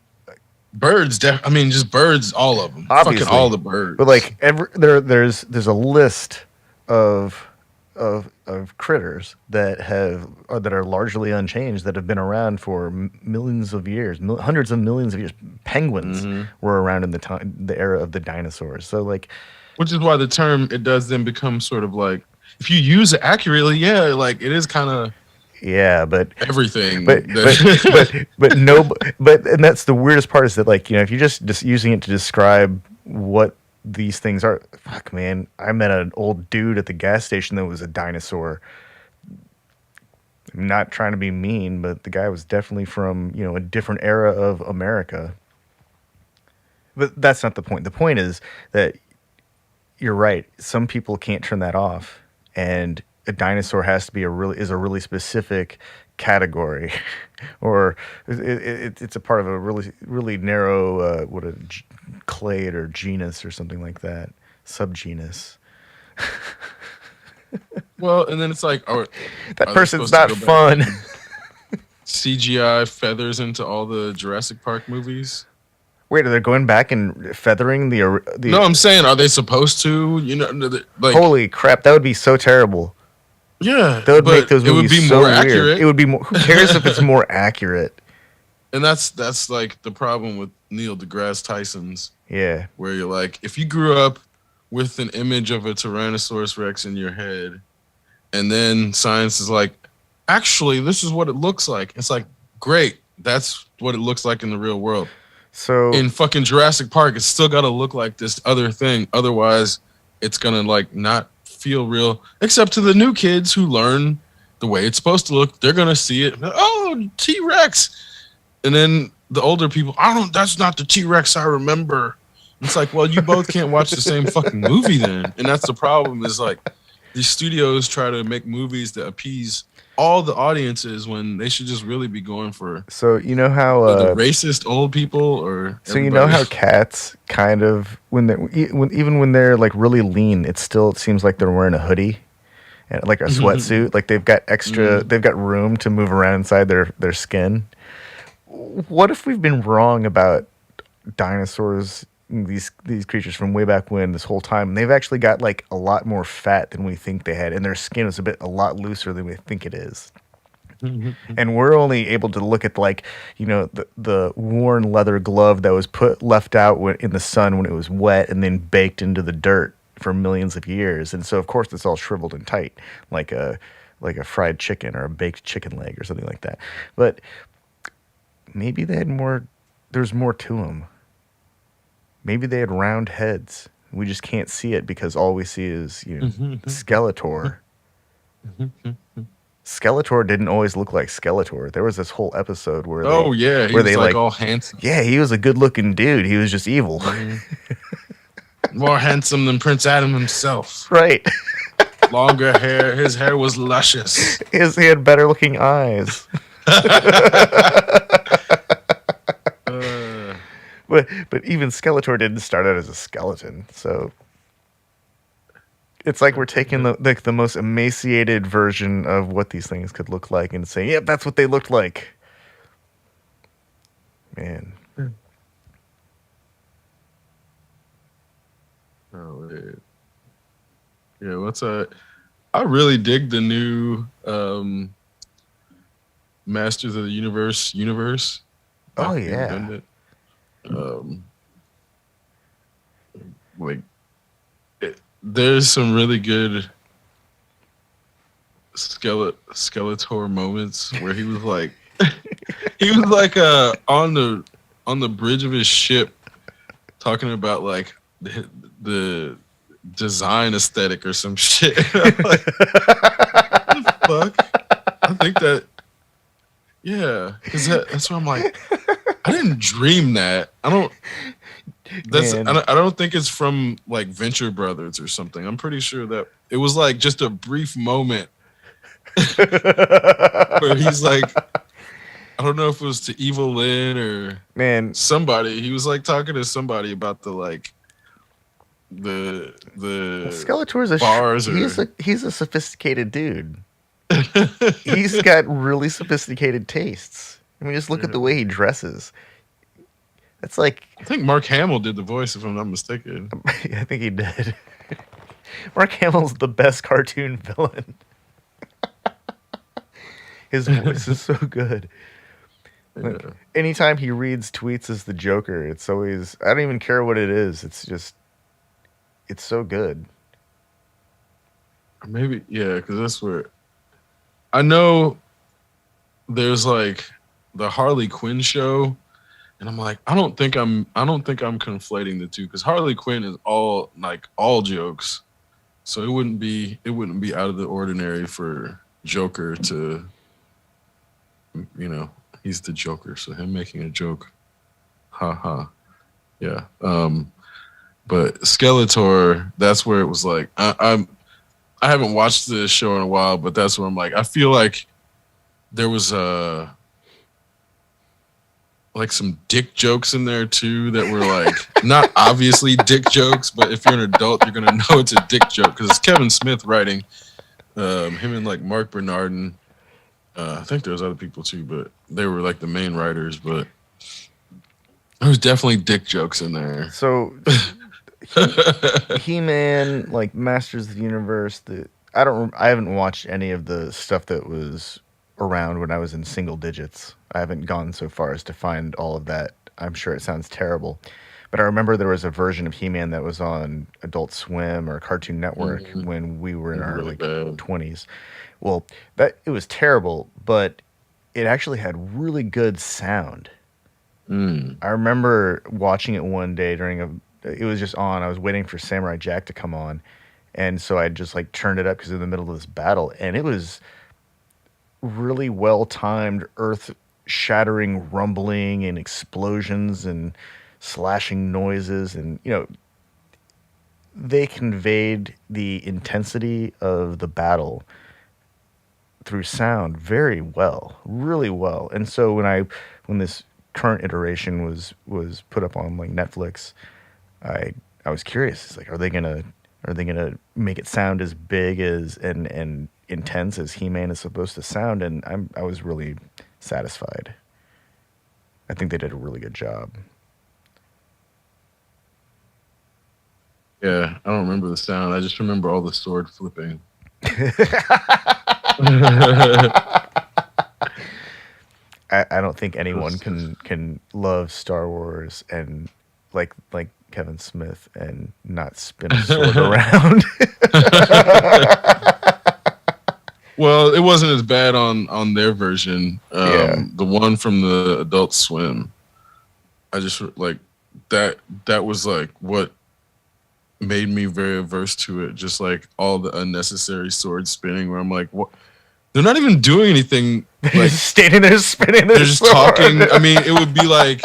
B: Birds, I mean, just birds, all of them, fucking all
A: obviously,
B: the
A: but
B: birds.
A: like there's a list of of critters that have that are largely unchanged that have been around for millions of years, hundreds of millions of years. Penguins
B: Hmm.
A: were around in the era of the dinosaurs. So like,
B: Which is why the term it does then become sort of like if you use it accurately, yeah, like it is kind of
A: yeah, but
B: everything
A: but
B: that.
A: but no, but and that's the weirdest part is that like if you're just using it to describe what these things are, fuck man, I met an old dude at the gas station that was a dinosaur. I'm not trying to be mean, but the guy was definitely from a different era of America. But that's not the point. The point is that you're right. Some people can't turn that off, and a dinosaur has to be a really specific category, or it's a part of a really narrow clade or genus or something like that, subgenus.
B: Well, and then it's like,
A: That
B: are they
A: person's
B: supposed to
A: not
B: go back
A: fun.
B: and CGI feathers into all the Jurassic Park movies?
A: Wait, are they going back and feathering
B: No,
A: the?
B: I'm saying, are they supposed to? You know, like,
A: Holy crap, that would be so terrible.
B: yeah,
A: That would make
B: but
A: those
B: it would
A: movies
B: be more
A: so weird. It
B: accurate.
A: would be more. Who cares if it's more accurate?
B: And that's like the problem with Neil deGrasse Tyson's,
A: Yeah.
B: where you're like, if you grew up with an image of a Tyrannosaurus Rex in your head, and then science is like, actually, this is what it looks like. It's like, great, that's what it looks like in the real world.
A: So
B: In fucking Jurassic Park, it's still got to look like this other thing. Otherwise, it's gonna like not feel real. Except to the new kids who learn the way it's supposed to look, they're gonna see it. Oh, T Rex, and then the older people, I don't. That's not the T Rex I remember. It's like, well, you both can't watch the same fucking movie then, and that's the problem. Is like these studios try to make movies that appease all the audiences when they should just really be going for
A: so you know how
B: the racist old people or
A: so you know
B: everybody.
A: how cats kind of even when they're like really lean, it seems like they're wearing a hoodie and like a sweatsuit. Like
B: Mm.
A: they've got room to move around inside their skin. What if we've been wrong about dinosaurs? These creatures from way back when this whole time and they've actually got like a lot more fat than we think they had and their skin is a lot looser than we think it is, and we're only able to look at like the worn leather glove that was left out in the sun when it was wet and then baked into the dirt for millions of years, and so of course it's all shriveled and tight like a fried chicken or a baked chicken leg or something like that. But maybe they had more. There's more to them. Maybe they had round heads. We just can't see it because all we see is Skeletor. Skeletor didn't always look like Skeletor. There was this whole episode
B: Oh yeah, he
A: where
B: was
A: they
B: like
A: like,
B: all handsome.
A: yeah, he was a good looking dude. He was just evil.
B: Hmm. More handsome than Prince Adam himself.
A: Right.
B: Longer hair, his hair was luscious.
A: He had better looking eyes.
B: Uh,
A: But even Skeletor didn't start out as a skeleton. So it's like we're taking the most emaciated version of what these things could look like and saying, "Yep, that's what they looked like." Man.
B: oh, yeah, what's I really dig the new Masters of the Universe.
A: Oh
B: Fucking
A: yeah.
B: redundant. Um, like there's some really good Skeletor moments where he was like he was like on the bridge of his ship talking about like the design aesthetic or some shit. I'm like, what the fuck? I think that yeah, because that's where I'm like, I didn't dream that. I don't.
A: Man.
B: I don't think it's from like Venture Brothers or something. I'm pretty sure that it was like just a brief moment where he's like, I don't know if it was to Evil Lynn or
A: Man,
B: somebody. He was like talking to somebody about the like the
A: Skeletor's
B: bars or
A: he's a sophisticated dude. He's got really sophisticated tastes. I mean, just look at the way he dresses. That's like
B: I think Mark Hamill did the voice if I'm not mistaken.
A: I think he did. Mark Hamill's the best cartoon villain. His voice is so good. Like
B: Yeah.
A: anytime he reads tweets as the Joker, it's always I don't even care what it is. It's just it's so good.
B: Maybe yeah, because that's where I know there's like the Harley Quinn show, and I'm like, I don't think I'm conflating the two because Harley Quinn is all jokes, so it wouldn't be out of the ordinary for Joker to, you know, he's the Joker, so him making a joke, ha, yeah. But Skeletor, that's where it was like I haven't watched the show in a while, but that's where I'm like, I feel like there was like some dick jokes in there too that were like not obviously dick jokes, but if you're an adult, you're gonna know it's a dick joke because it's Kevin Smith writing. Him and like Mark Bernardin. I think there was other people too, but they were like the main writers. But there was definitely dick jokes in there.
A: So He Man, like Masters of the Universe, I haven't watched any of the stuff that was around when I was in single digits. I haven't gone so far as to find all of that. I'm sure it sounds terrible. But I remember there was a version of He-Man that was on Adult Swim or Cartoon Network
B: Mhm.
A: when we were
B: It
A: in
B: was
A: our
B: really
A: like
B: bad.
A: 20s. Well, that it was terrible, but it actually had really good sound.
B: Mm.
A: I remember watching it one day during a. It was just on. I was waiting for Samurai Jack to come on, and so I just like turned it up because in the middle of this battle, and it was really well timed, earth shattering rumbling and explosions and slashing noises, and they conveyed the intensity of the battle through sound very well, really well. And so when this current iteration was put up on like Netflix, I I was curious. It's like, are they gonna make it sound as big as and intense as He Man is supposed to sound? And I was really satisfied. I think they did a really good job.
B: Yeah, I don't remember the sound. I just remember all the sword flipping.
A: I don't think
B: It
A: anyone
B: was just
A: can love Star Wars and like Kevin Smith and not spin a sword around.
B: well, it wasn't as bad on their version.
A: Yeah.
B: The one from the Adult Swim. I just like that. That was like what made me very averse to it. Just like all the unnecessary sword spinning, where I'm like, what? They're not even doing anything. Like
A: Just standing there spinning
B: they're
A: their
B: just
A: sword.
B: talking. I mean, it would be like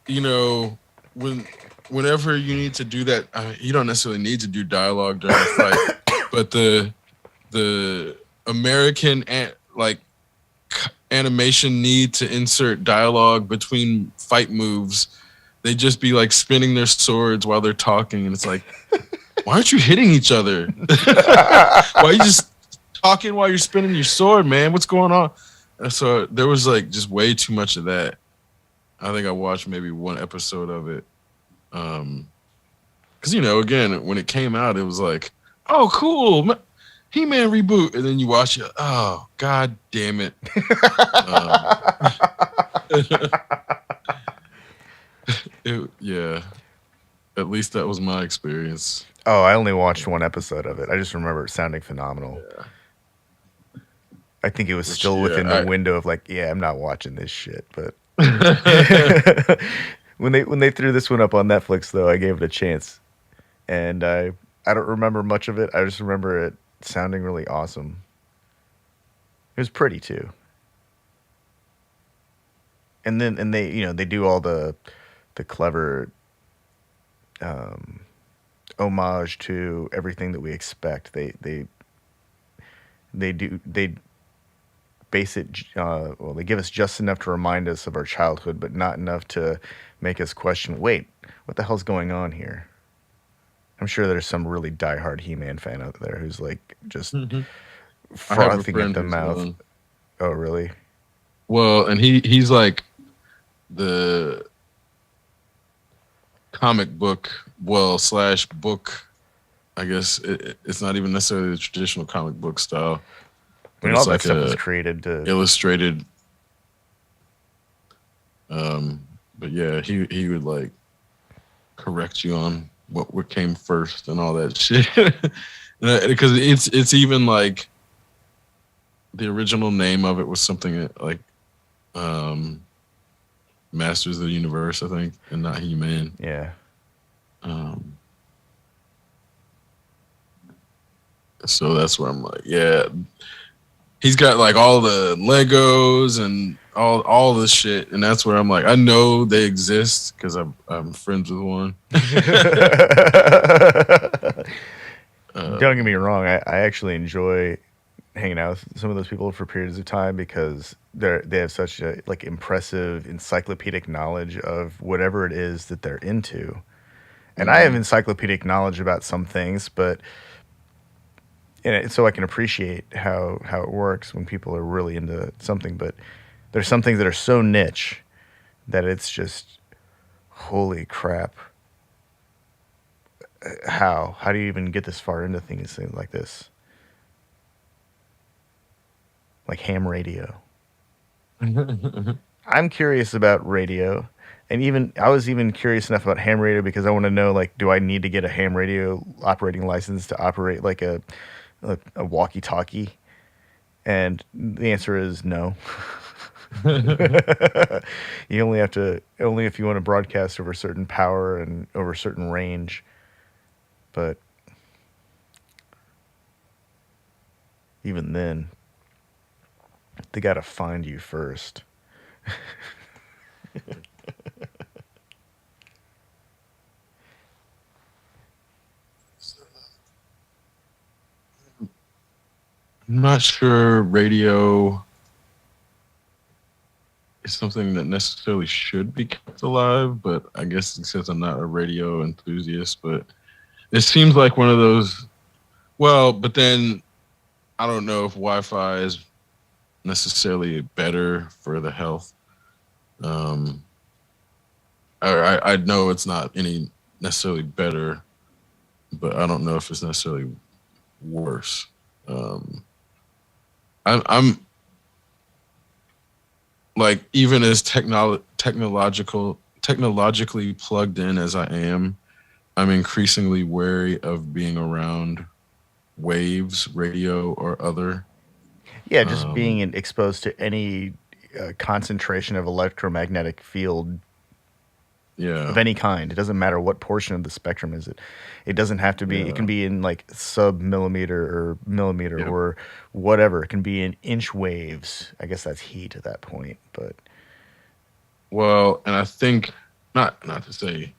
B: you know when whenever you need to do that. I mean, you don't necessarily need to do dialogue during a fight, but the American like animation need to insert dialogue between fight moves. They just be like spinning their swords while they're talking, and it's like, why aren't you hitting each other? Why are you just talking while you're spinning your sword, man? What's going on? And so there was like just way too much of that. I think I watched maybe one episode of it. Because again, when it came out, it was like, oh, cool, He-Man reboot, and then you watch it, oh, god damn it. Um, yeah, at least that was my experience.
A: Oh, I only watched one episode of it. I just remember it sounding phenomenal.
B: Yeah.
A: I think it was
B: Which
A: still within the
B: yeah,
A: window of like, yeah, I'm not watching this shit. But
B: I
A: when they threw this one up on Netflix, though, I gave it a chance, and I don't remember much of it. I just remember it sounding really awesome. It was pretty too. And they they do all the clever um, homage to everything that we expect. They base it. Well, they give us just enough to remind us of our childhood, but not enough to make us question. Wait, what the hell's going on here? I'm sure there's some really diehard He-Man fan out there who's like just
B: have a
A: frothing at
B: friend
A: the
B: who's
A: mouth.
B: one.
A: Oh, really?
B: Well, and he's like the comic book, well, slash book I guess it's not even necessarily the traditional comic book style,
A: I
B: but
A: mean, all
B: it's
A: that
B: like
A: stuff was
B: a
A: created to.
B: illustrated. Um, but yeah, he would like correct you on what came first and all that shit. Because it's even like the original name of it was something like um, Masters of the Universe, I think, and not He Man.
A: Yeah.
B: Um, so that's where I'm like, yeah, he's got like all the Legos and all this shit, and that's where I'm like, I know they exist because I'm friends with one.
A: Don't get me
B: um,
A: wrong. I actually enjoy hanging out with some of those people for periods of time because they have such a like impressive encyclopedic knowledge of whatever it is that they're into. And I have
B: mhm.
A: encyclopedic knowledge about some things, but so I can appreciate how it works when people are really into something. But there's some things that are so niche that it's just holy crap. How do you even get this far into things like this, like ham radio? I'm curious about radio, and even I was even curious enough about ham radio because I want to know, like, do I need to get a ham radio operating license to operate like a walkie-talkie? And the answer is no. You only have to only if you want to broadcast over certain power and over certain range. But even then, they got to find you first.
B: I'm not sure radio is something that necessarily should be kept alive, but I guess it says I'm not a radio enthusiast, but it seems like one of those. Well, but then I don't know if Wi-Fi is necessarily better for the health. Um, I know it's not any necessarily better, but I don't know if it's necessarily worse. Um, I'm like even as technologically plugged in as I am, I'm increasingly wary of being around waves, radio, or other.
A: Yeah, just
B: Um,
A: being exposed to any concentration of electromagnetic field
B: yeah,
A: of any kind. It doesn't matter what portion of the spectrum is it. It doesn't have to be. It
B: yeah,
A: can be in like sub millimeter or millimeter
B: yep.
A: or whatever. It can be in inch waves. I guess that's heat at that point. But
B: Well, and I think not to say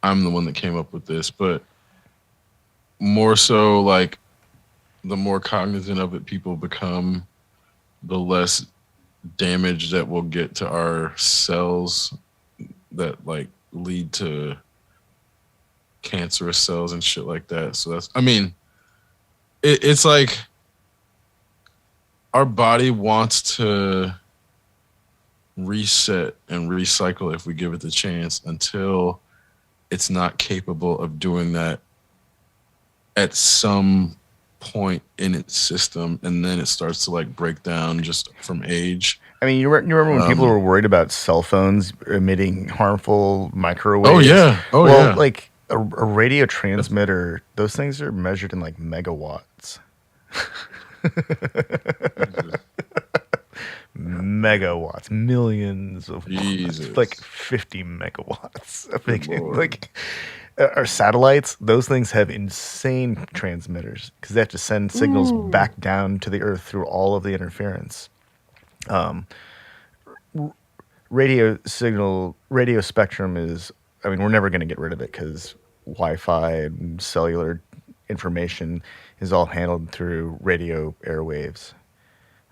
B: I'm the one that came up with this, but more so like the more cognizant of it people become, the less damage that will get to our cells that like lead to cancerous cells and shit like that. So that's, I mean, it's like our body wants to reset and recycle if we give it the chance until it's not capable of doing that at some point in its system, and then it starts to like break down just from age.
A: I mean, you remember when people
B: um
A: were worried about cell phones emitting harmful
B: oh
A: microwaves?
B: yeah, oh
A: Well,
B: yeah.
A: like a radio
B: That's
A: transmitter, those things are measured in like megawatts.
B: Jesus.
A: Megawatts, millions of watts, like
B: Jesus.
A: 50 megawatts.
B: Good lord.
A: Like our satellites, those things have insane transmitters because they have to send signals
B: Ooh.
A: back down to the Earth through all of the interference. Um, radio spectrum is, I mean, we're never going to get rid of it because Wi-Fi and cellular information is all handled through radio airwaves.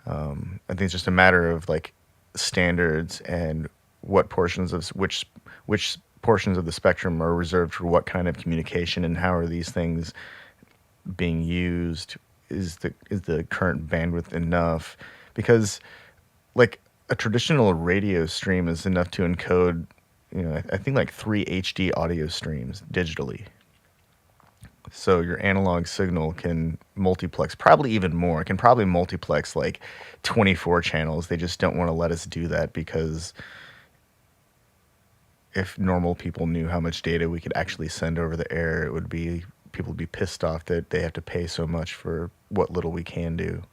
A: I think it's just a matter of like standards and what portions of which portions of the spectrum are reserved for what kind of communication and how are these things being used. Is the current bandwidth enough? Because like a traditional radio stream is enough to encode, I think like 3 HD audio streams digitally. So your analog signal can multiplex, probably even more. It can probably multiplex like 24 channels. They just don't want to let us do that because if normal people knew how much data we could actually send over the air, it would be people would be pissed off that they have to pay so much for what little we can do,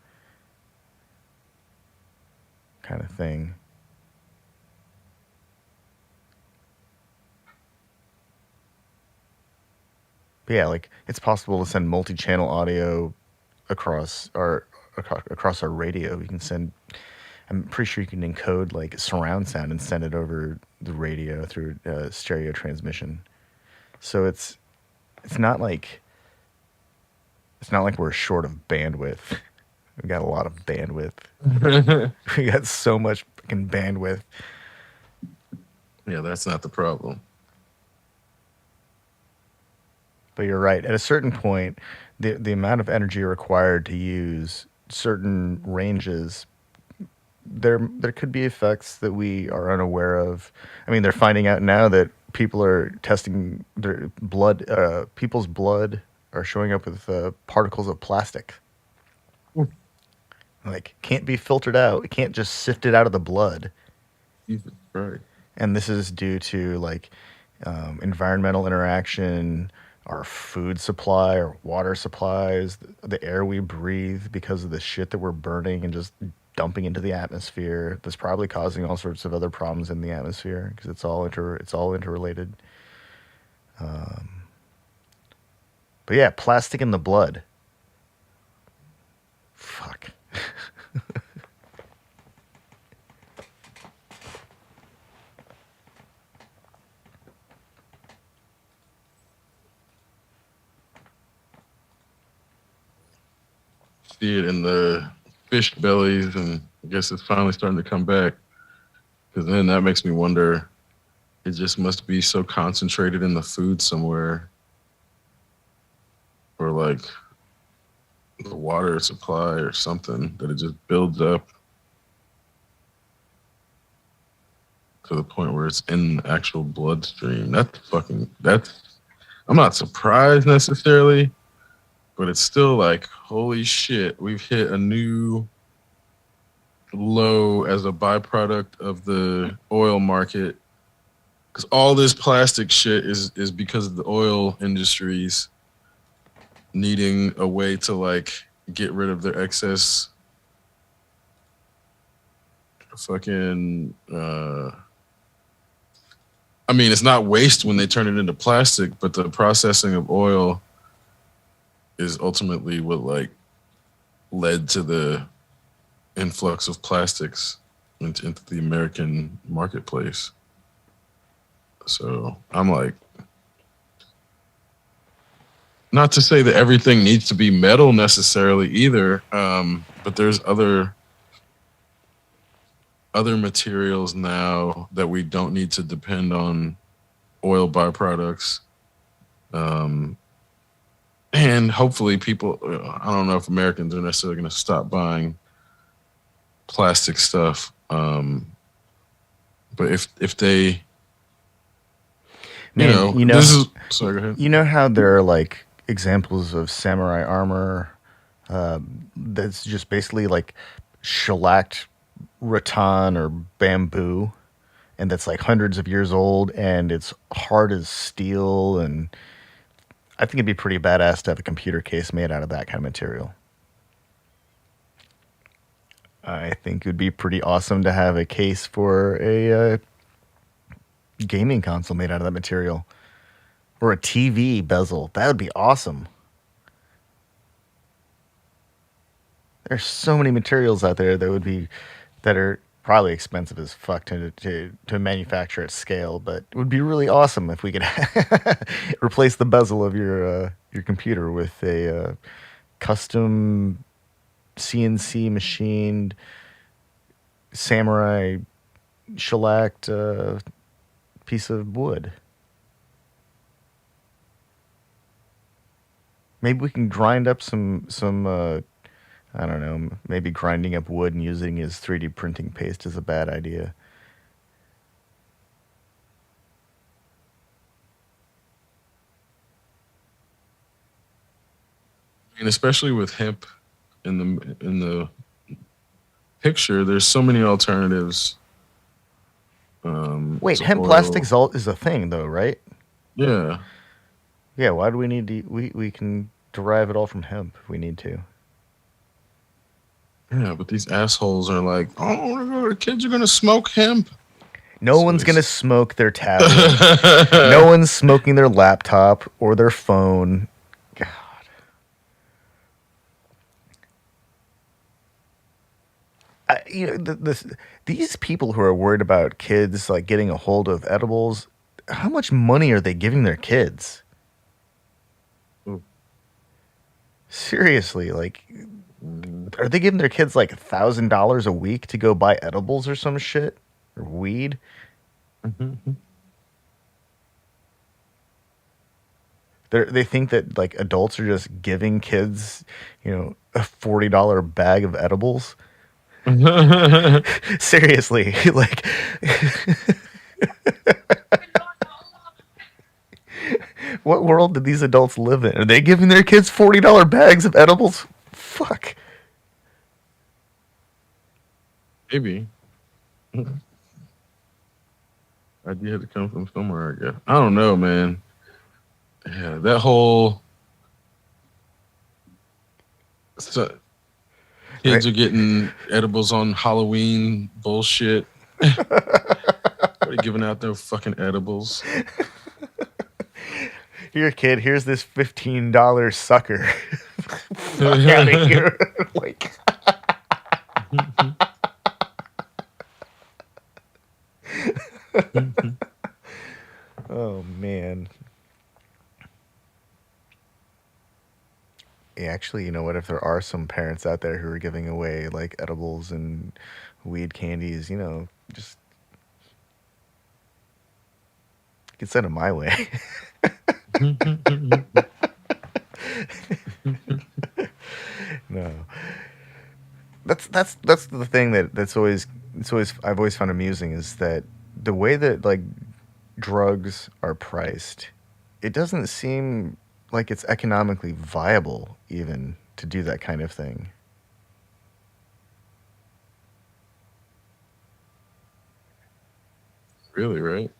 A: kind of thing. But yeah, like it's possible to send multi-channel audio across our across our radio. You can send. I'm pretty sure you can encode like surround sound and send it over the radio through stereo transmission. So it's not like we're short of bandwidth. We got a lot of bandwidth. We got so much fucking bandwidth.
B: Yeah, that's not the problem.
A: But you're right. At a certain point, the amount of energy required to use certain ranges, there could be effects that we are unaware of. I mean, they're finding out now that people are testing their blood. People's blood are showing up with particles of plastic. Like, can't be filtered out. It can't just sift it out of the blood.
B: Jesus Christ.
A: And this is due to like environmental interaction, our food supply, our water supplies, the air we breathe because of the shit that we're burning and just dumping into the atmosphere. That's probably causing all sorts of other problems in the atmosphere because it's all interrelated. Um, but yeah, plastic in the blood. Fuck.
B: See it in the fish bellies, and I guess it's finally starting to come back. Because then that makes me wonder, it just must be so concentrated in the food somewhere, or like the water supply or something, that it just builds up to the point where it's in the actual bloodstream. That's I'm not surprised necessarily, but it's still like, holy shit, we've hit a new low as a byproduct of the oil market. Because all this plastic shit is because of the oil industries needing a way to like get rid of their excess fucking I mean, it's not waste when they turn it into plastic, but the processing of oil is ultimately what like led to the influx of plastics into the American marketplace. So I'm like, not to say that everything needs to be metal necessarily either, but there's other materials now that we don't need to depend on oil byproducts. Um, and hopefully people, I don't know if Americans are necessarily going to stop buying plastic stuff. But if they,
A: Man, you know,
B: this is, sorry, go ahead.
A: you know how there are like examples of samurai armor that's just basically like shellacked rattan or bamboo, and that's like hundreds of years old, and it's hard as steel. And I think it'd be pretty badass to have a computer case made out of that kind of material. I think it would be pretty awesome to have a case for a gaming console made out of that material, or a TV bezel. That would be awesome. There's so many materials out there that are probably expensive as fuck to manufacture at scale, but it would be really awesome if we could replace the bezel of your computer with a custom CNC machined samurai shellacked piece of wood. Maybe we can grind up some I don't know, maybe grinding up wood and using his 3D printing paste is a bad idea.
B: And especially with hemp in the picture, there's so many alternatives
A: Wait,
B: to
A: hemp
B: oil.
A: plastics is a thing though, right?
B: Yeah,
A: Yeah. Why do we need to? We can derive it all from hemp if we need to.
B: yeah, but these assholes are like, oh, the kids are gonna smoke hemp.
A: No
B: So
A: one's
B: they.
A: gonna smoke their tablet. No one's smoking their laptop or their phone. God. These people who are worried about kids like getting a hold of edibles, how much money are they giving their kids?
B: Oh,
A: Seriously, like,
B: mm,
A: are they giving their kids like $1,000 a week to go buy edibles or some shit or weed?
B: mhm.
A: They think that like adults are just giving kids, a $40 bag of edibles. Seriously, like, what world did these adults live in? Are they giving their kids $40 bags of edibles? Fuck.
B: Maybe. Idea had to come from somewhere, I guess. I don't know, man. Yeah, that whole so,
A: Right?
B: kids are getting edibles on Halloween bullshit. What are you giving out no fucking edibles?
A: Here, kid. Here's this $15 sucker. Fuck out of here. Like, oh man. Yeah, actually, you know what? If there are some parents out there who are giving away like edibles and weed candies, just you can send them my way. No, that's the thing that's always it's always I've always found amusing is that the way that like drugs are priced, it doesn't seem like it's economically viable even to do that kind of thing.
B: Really, right?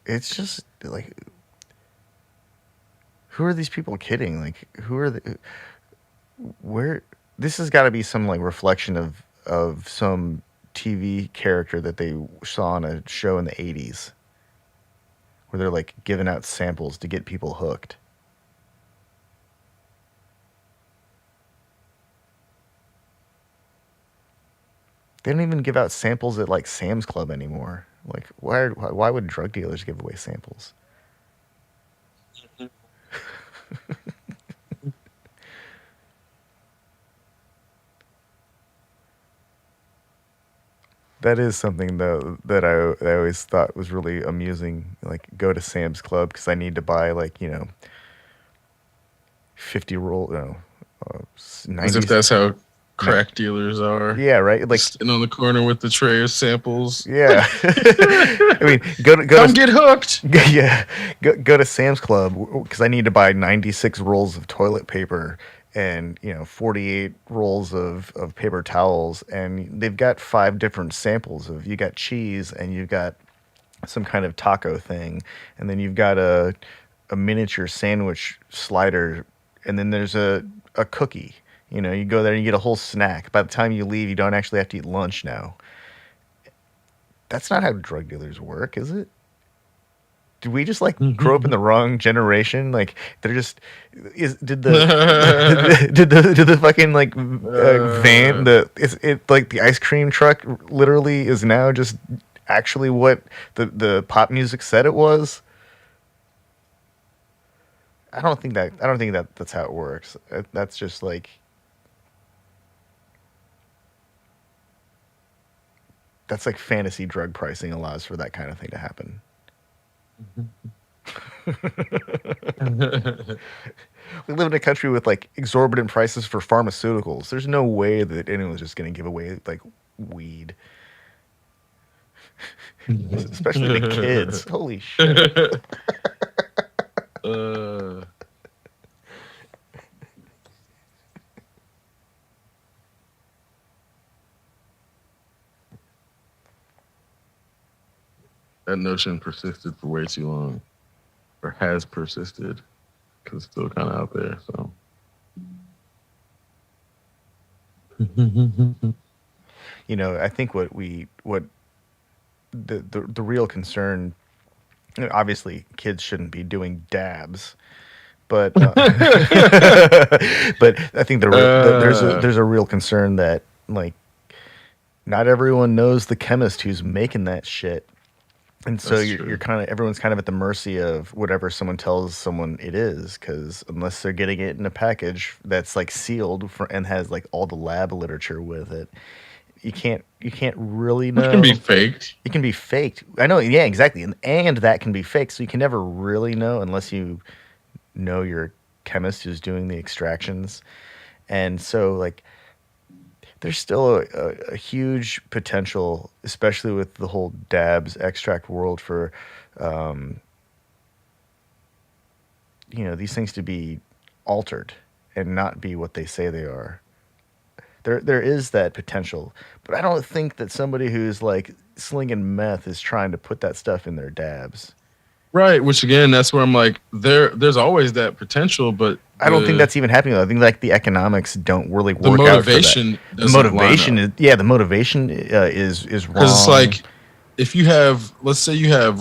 A: It's just like, who are these people kidding? Like, who are the where? This has got to be some like reflection of some TV character that they saw on a show in the '80s where they're like giving out samples to get people hooked. They don't even give out samples at like Sam's Club anymore. Like, why would drug dealers give away samples? That is something though that I always thought was really amusing. Like, go to Sam's Club because I need to buy like 50 roll no uh,
B: As if
A: 90.
B: that's how
A: No,
B: crack dealers are.
A: yeah, right. Like,
B: Just sitting on the corner with the tray of samples.
A: yeah. I mean, go
B: Come
A: to
B: get hooked.
A: yeah, go to Sam's Club because I need to buy 96 rolls of toilet paper and 48 rolls of paper towels, and they've got five different samples of you got cheese and you've got some kind of taco thing, and then you've got a miniature sandwich slider, and then there's a cookie. You go there and you get a whole snack. By the time you leave, you don't actually have to eat lunch now. That's not how drug dealers work, is it? Did we just like grow up in the wrong generation? Like, they're just is did the did the fucking like van,
B: uh,
A: the is it like the ice cream truck literally is now just actually what the pop music said it was? I don't think that that's how it works. That's just like, that's like fantasy drug pricing allows for that kind of thing to happen. We live in a country with like exorbitant prices for pharmaceuticals. There's no way that anyone's just going to give away like weed, especially to kids. Holy shit.
B: uh, notion persisted for way too long, or has persisted, because it's still kind of out there. So,
A: I think what the real concern, obviously kids shouldn't be doing dabs, but but I think
B: uh,
A: there's a real concern that, like, not everyone knows the chemist who's making that shit. And so
B: that's
A: you're
B: true.
A: kind of everyone's kind of at the mercy of whatever someone tells someone it is, because unless they're getting it in a package that's like sealed and has like all the lab literature with it, you can't really
B: Which can be
A: know.
B: faked.
A: It can be faked. I know, yeah, exactly, and that can be faked. So you can never really know unless you know your chemist who's doing the extractions. And so, like, there's still a huge potential, especially with the whole dabs extract world, for um, these things to be altered and not be what they say they are. There is that potential, but I don't think that somebody who's like slinging meth is trying to put that stuff in their dabs.
B: Right, which again, that's where I'm like, there's always that potential, but
A: I don't think that's even happening, though. I think like the economics don't really
B: the
A: work out for that.
B: motivation
A: The
B: doesn't line
A: motivation
B: up.
A: is, yeah, the motivation is
B: Because it's
A: wrong.
B: like, if you have, let's say you have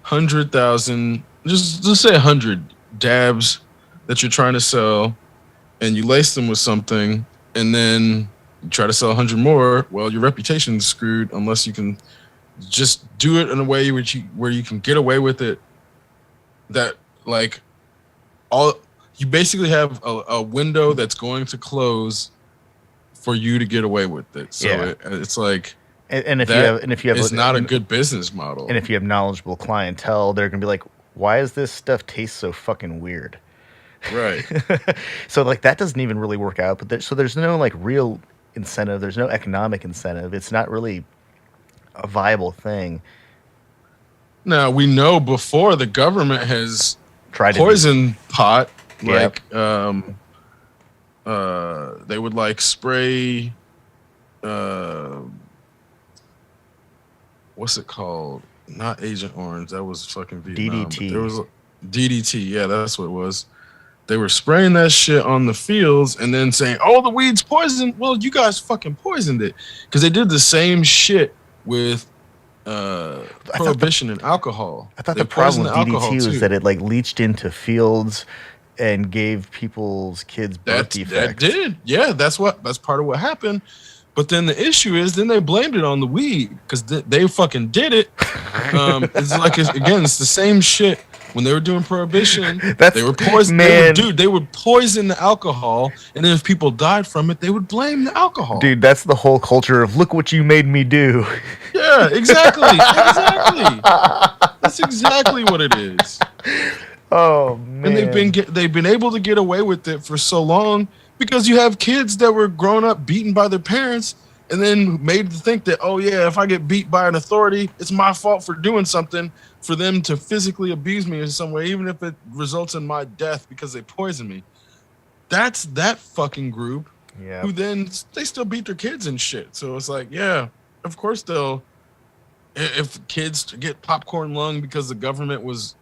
B: 100,000, just say 100 dabs that you're trying to sell, and you lace them with something, and then you try to sell 100 more. Well, your reputation's screwed unless you can just do it in a way where you can get away with it. That, like, all you basically have a window that's going to close for you to get away with it. So
A: Yeah,
B: it's like
A: and if you
B: that
A: have and if you have
B: is not a good business model.
A: and if you have knowledgeable clientele, they're gonna be like, "Why does this stuff taste so fucking weird?"
B: Right.
A: So like that doesn't even really work out. But there's no like real incentive. There's no economic incentive. It's not really a viable thing.
B: Now we know before the government has
A: Try to do.
B: poisoned pot,
A: Yep.
B: like they would like spray uh what's it called? Not Agent Orange, that was fucking Vietnam, but there
A: DDT.
B: was DDT, yeah, that's what it was. They were spraying that shit on the fields and then saying, "Oh, the weed's poisoned." Well, you guys fucking poisoned it, because they did the same shit with uh,
A: I thought the
B: prohibition and alcohol.
A: I thought
B: They
A: the problem
B: poisoned
A: with
B: the alcohol
A: DDT was that
B: too.
A: it like leached into fields and gave people's kids birth
B: That
A: defects.
B: did, yeah. That's part of what happened. But then the issue is, then they blamed it on the weed because they fucking did it. It's like again, it's the same shit. When they were doing prohibition, they
A: That's
B: were poison.
A: man,
B: They would poison the alcohol, and then if people died from it, they would blame the alcohol.
A: dude. That's the whole culture of look what you made me do.
B: Yeah, exactly, exactly. That's exactly what it is.
A: Oh
B: And
A: man,
B: they've been able to get away with it for so long because you have kids that were grown up beaten by their parents and then made to think that, oh yeah, if I get beat by an authority, it's my fault for doing something, for them to physically abuse me in some way, even if it results in my death because they poison me. That's that fucking group
A: yeah.
B: who then they still beat their kids and shit. So it's like, yeah, of course they'll, if kids get popcorn lung because the government was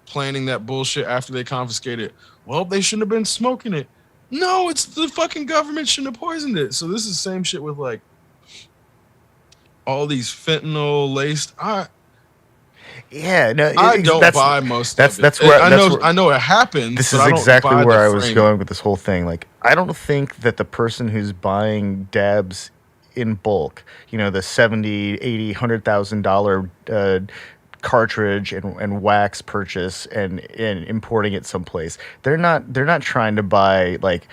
B: planning that bullshit after they confiscated it. Well, they shouldn't have been smoking it. No, it's the fucking government shouldn't have poisoned it. So this is the same shit with like all these fentanyl laced.
A: Yeah, no,
B: I don't buy most of it.
A: that's where that's where
B: I know it happens,
A: this
B: but
A: is
B: I don't
A: exactly
B: buy
A: where
B: the
A: I was
B: framing.
A: going with this whole thing. Like, I don't think that the person who's buying dabs in bulk, the 70, 80, $100,000 cartridge and wax purchase and importing it someplace, they're not trying to buy like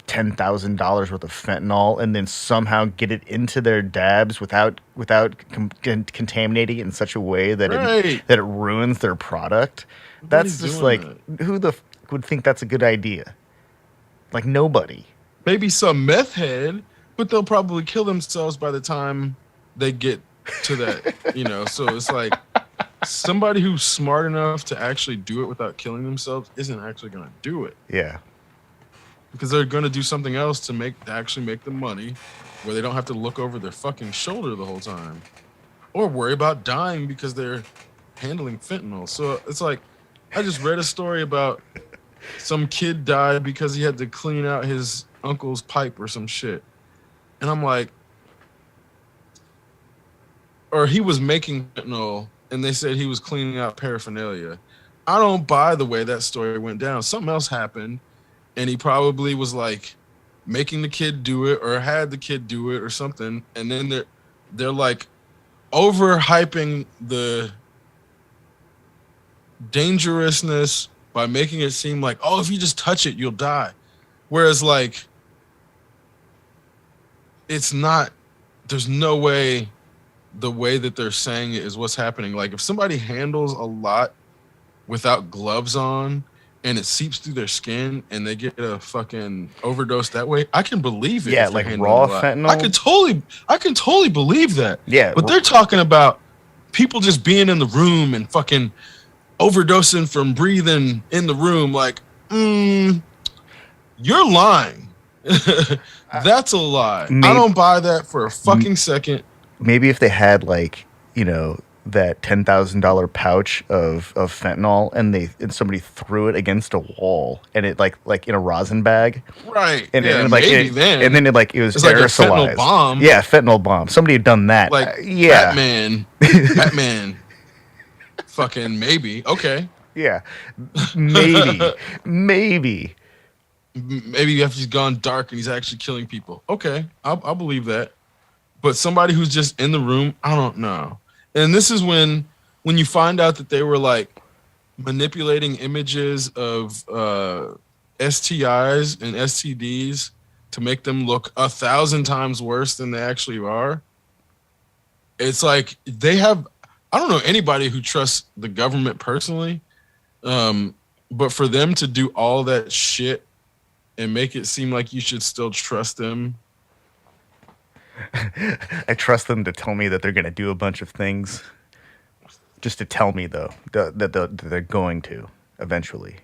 A: $10,000 worth of fentanyl and then somehow get it into their dabs without contaminating it in such a way that
B: Right.
A: it ruins their product. That's
B: Nobody's
A: just
B: doing
A: like,
B: that.
A: who would think that's a good idea? Like, nobody.
B: Maybe some meth head, but they'll probably kill themselves by the time they get to that, So it's like somebody who's smart enough to actually do it without killing themselves isn't actually going to do it
A: Yeah.
B: because they're going to do something else to actually make the money where they don't have to look over their fucking shoulder the whole time. or worry about dying because they're handling fentanyl. So it's like I just read a story about some kid died because he had to clean out his uncle's pipe or some shit. And I'm like, or he was making fentanyl and they said he was cleaning out paraphernalia. I don't buy the way that story went down. Something else happened and he probably was like making the kid do it or had the kid do it or something. And then they're like overhyping the dangerousness by making it seem like, oh, if you just touch it, you'll die. Whereas like it's not, there's no way the way that they're saying it is what's happening. Like if somebody handles a lot without gloves on and it seeps through their skin and they get a fucking overdose that way, I can believe it
A: Yeah,
B: if they're
A: like
B: handling a
A: raw
B: lot.
A: fentanyl.
B: I can totally believe that.
A: Yeah,
B: But they're talking about people just being in the room and fucking overdosing from breathing in the room. Like, you're lying.
A: I-
B: That's a lie. I
A: maybe
B: don't buy that for a fucking second.
A: maybe if they had like that $10,000 pouch of fentanyl and somebody threw it against a wall and it like in a rosin bag
B: Right.
A: and
B: Yeah,
A: like
B: maybe
A: it and
B: then
A: then it was
B: it's like a fentanyl
A: aerosolized.
B: bomb.
A: Yeah, fentanyl bomb. Somebody had done that.
B: Like
A: Yeah.
B: Batman. Batman. Fucking maybe. Okay.
A: Yeah. Maybe. Maybe.
B: Maybe if he's gone dark and he's actually killing people. Okay. I'll believe that. But somebody who's just in the room, I don't know. And this is when you find out that they were like manipulating images of STIs and STDs to make them look 1,000 times worse than they actually are. It's like they have. I don't know anybody who trusts the government personally, um, but for them to do all that shit and make it seem like you should still trust them.
A: I trust them to tell me that they're going to do a bunch of things just to tell me though that they're going to eventually.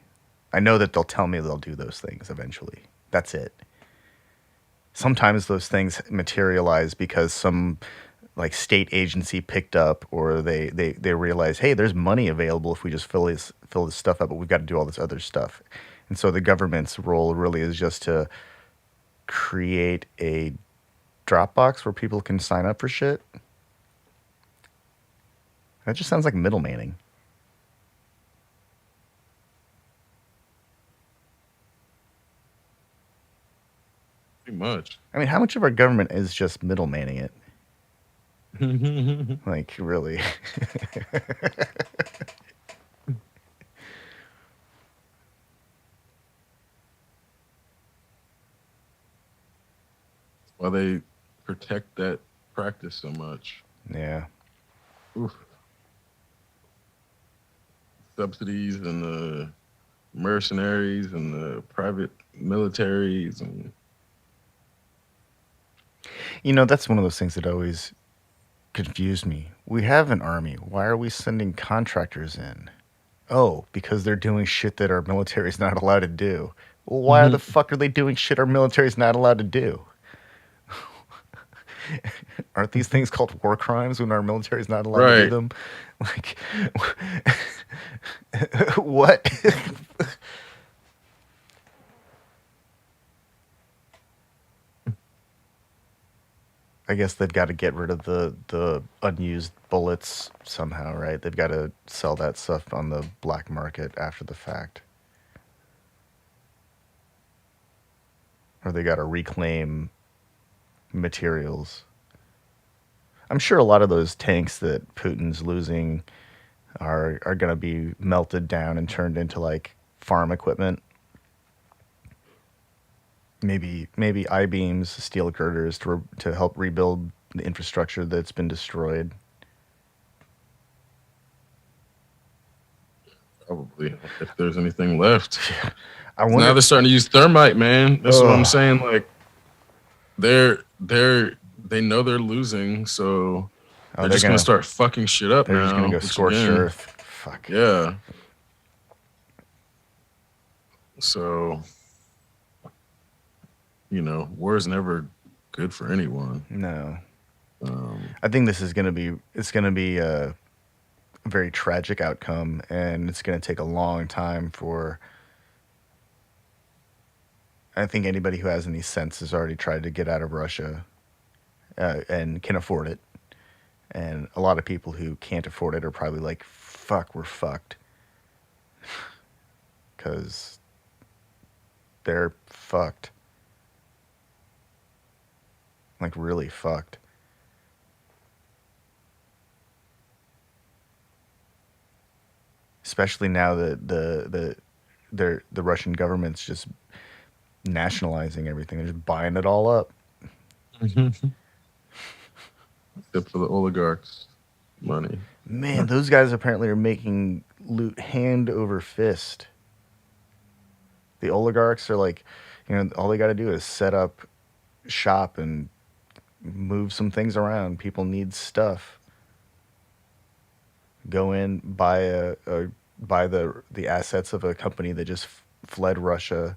A: I know that they'll tell me they'll do those things eventually. That's it. Sometimes those things materialize because some like state agency picked up or they realize, hey, there's money available if we just fill this stuff up, but we've got to do all this other stuff. And so the government's role really is just to create a Dropbox where people can sign up for shit. That just sounds like middlemaning.
B: Pretty much.
A: I mean, how much of our government is just middlemaning it? Like, really?
B: Why they protect that practice so much.
A: Yeah.
B: Oof. Subsidies and the mercenaries and the private militaries and
A: That's one of those things that always confused me. We have an army. Why are we sending contractors in? Oh, because they're doing shit that our military's not allowed to do. Well, why the fuck are they doing shit our military's not allowed to do? Aren't these things called war crimes when our military's not allowed to do
B: right.
A: them? Like, what? I guess they've got to get rid of the unused bullets somehow, right? They've got to sell that stuff on the black market after the fact. Or they got to reclaim materials. I'm sure a lot of those tanks that Putin's losing are going to be melted down and turned into like farm equipment. Maybe I-beams, steel girders to help rebuild the infrastructure that's been destroyed.
B: Probably if there's anything left.
A: I
B: Now
A: wonder.
B: they're starting to use thermite, man. That's what I'm
A: Ugh,
B: saying. Like they're they know they're losing, so
A: oh,
B: they're just gonna start fucking shit up
A: they're just gonna
B: now.
A: go
B: Which
A: scorched
B: again,
A: earth. Fuck.
B: yeah. So war is never good for anyone.
A: No.
B: Um,
A: I think this is going to be it's going to be a very tragic outcome, and it's going to take a long time for. I think anybody who has any sense has already tried to get out of Russia and can afford it. And a lot of people who can't afford it are probably like, "Fuck, we're fucked," because they're fucked, like really fucked. Especially now that the Russian government's just nationalizing everything. They're just buying it all up.
B: except for the oligarchs' money.
A: Man, those guys apparently are making loot hand over fist. The oligarchs are like, all they got to do is set up shop and move some things around. People need stuff. Go in, buy the assets of a company that just fled Russia.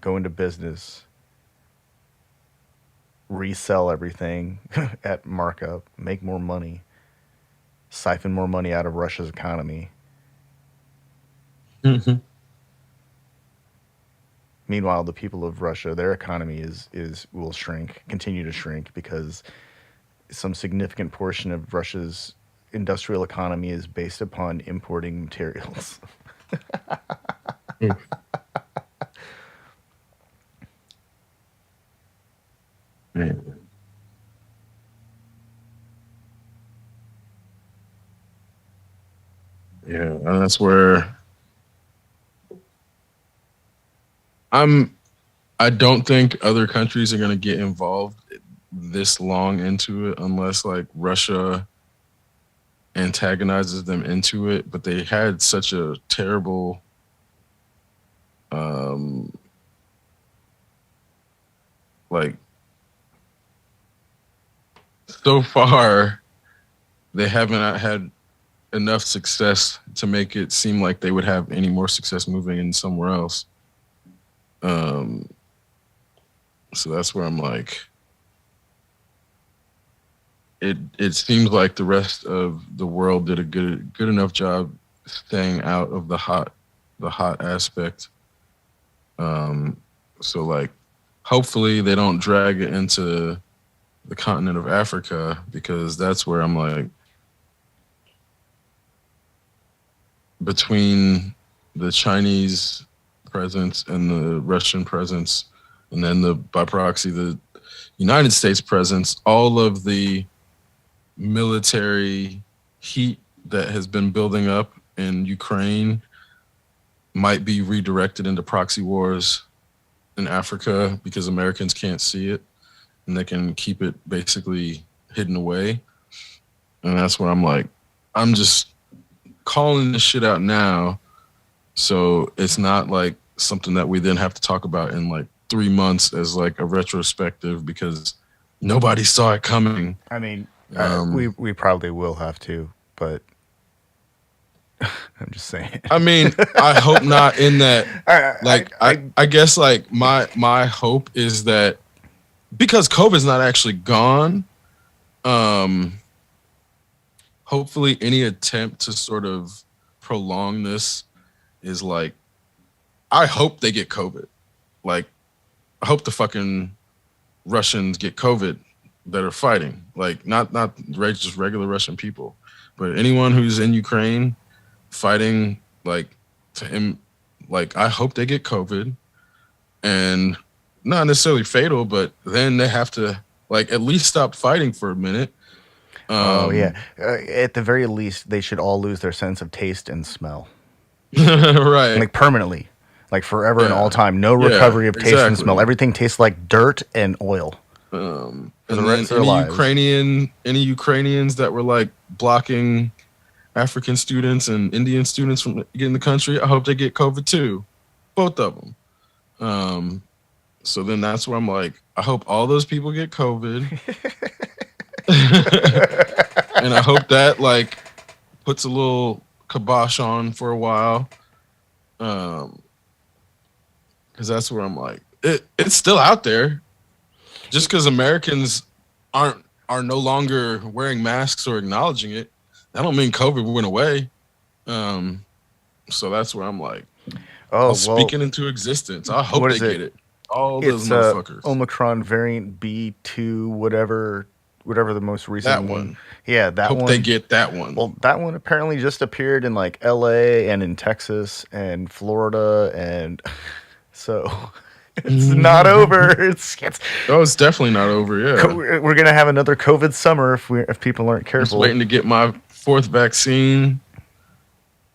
A: Go into business, resell everything at markup, make more money, siphon more money out of Russia's economy. Meanwhile, the people of Russia, their economy is will shrink, continue to shrink because some significant portion of Russia's industrial economy is based upon importing materials.
B: Man, yeah, and that's where I'm. I don't think other countries are going to get involved this long into it unless like Russia antagonizes them into it. But they had such a terrible, um, like so far they haven't had enough success to make it seem like they would have any more success moving in somewhere else. Um, so that's where I'm like, it seems like the rest of the world did a good enough job staying out of the hot aspect. Um, so like, hopefully they don't drag it into the continent of Africa because that's where I'm like, between the Chinese presence and the Russian presence, and then the by proxy the United States presence, all of the military heat that has been building up in Ukraine might be redirected into proxy wars in Africa because Americans can't see it and they can keep it basically hidden away. And that's where I'm like, I'm just calling this shit out now. So it's not like something that we then have to talk about in like 3 months as like a retrospective because nobody saw it coming.
A: I mean,
B: Um,
A: we probably will have to, but I'm just saying.
B: I mean, I hope not in that like
A: I
B: I guess like my hope is that because COVID's not actually gone, um hopefully any attempt to sort of prolong this is like I hope they get COVID. Like I hope the fucking Russians get COVID that are fighting. Like not just regular Russian people, but anyone who's in Ukraine fighting like to him like I hope they get COVID and not necessarily fatal, but then they have to like at least stop fighting for a minute.
A: Oh yeah.
B: Um
A: At the very least, they should all lose their sense of taste and smell,
B: right.
A: like permanently, like forever and all
B: Yeah.
A: time. No
B: Yeah,
A: recovery of taste and smell.
B: exactly.
A: Everything tastes like dirt and oil for the
B: And then
A: rest of their lives.
B: Any Ukrainians that were like blocking African students and Indian students from getting the country, I hope they get COVID too, both of them. Um, so then that's where I'm like, I hope all those people get COVID, and I hope that like puts a little kibosh on for a while, because that's where I'm like, it's still out there. Just because Americans aren't are no longer wearing masks or acknowledging it, that don't mean COVID went away. Um, so that's where I'm like,
A: Oh
B: I'll
A: well,
B: speak it into existence. I hope
A: what
B: they
A: is it?
B: get it. All those
A: It's
B: motherfuckers.
A: Omicron variant B2, whatever the most
B: That
A: recent one.
B: one.
A: Yeah, that
B: Hope they
A: one.
B: get that one.
A: Well, that one apparently just appeared in like LA and in Texas and Florida, and so it's not over.
B: Oh, it's definitely not over. Yeah.
A: We're gonna have another COVID summer if people aren't
B: Just
A: careful.
B: waiting to get my fourth vaccine.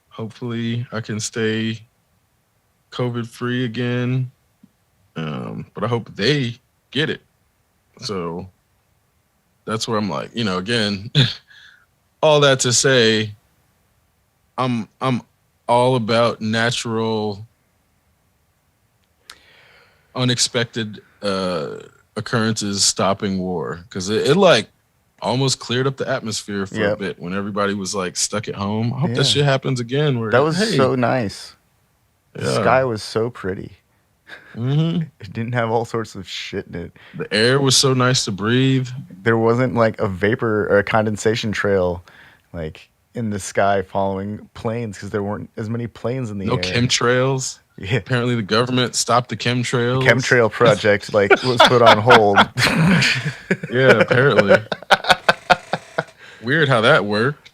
B: Hopefully, I can stay COVID free again. But I hope they get it. So that's where I'm like, again, all that to say, I'm all about natural, unexpected occurrences stopping war because it like almost cleared up the atmosphere for a
A: Yep.
B: bit when everybody was like stuck at home. I hope that
A: Yeah.
B: shit happens again.
A: That
B: Where
A: was
B: hey,
A: so nice. The
B: yeah,
A: sky was so pretty.
B: hmm
A: It didn't have all sorts of shit in it.
B: the air was so nice to breathe.
A: There wasn't like a vapor or a condensation trail like in the sky following planes because there weren't as many planes in the
B: No
A: air.
B: chemtrails.
A: Yeah.
B: Apparently, the government stopped the
A: The
B: chemtrails.
A: chemtrail project like was put on hold.
B: Yeah, apparently. Weird how that worked.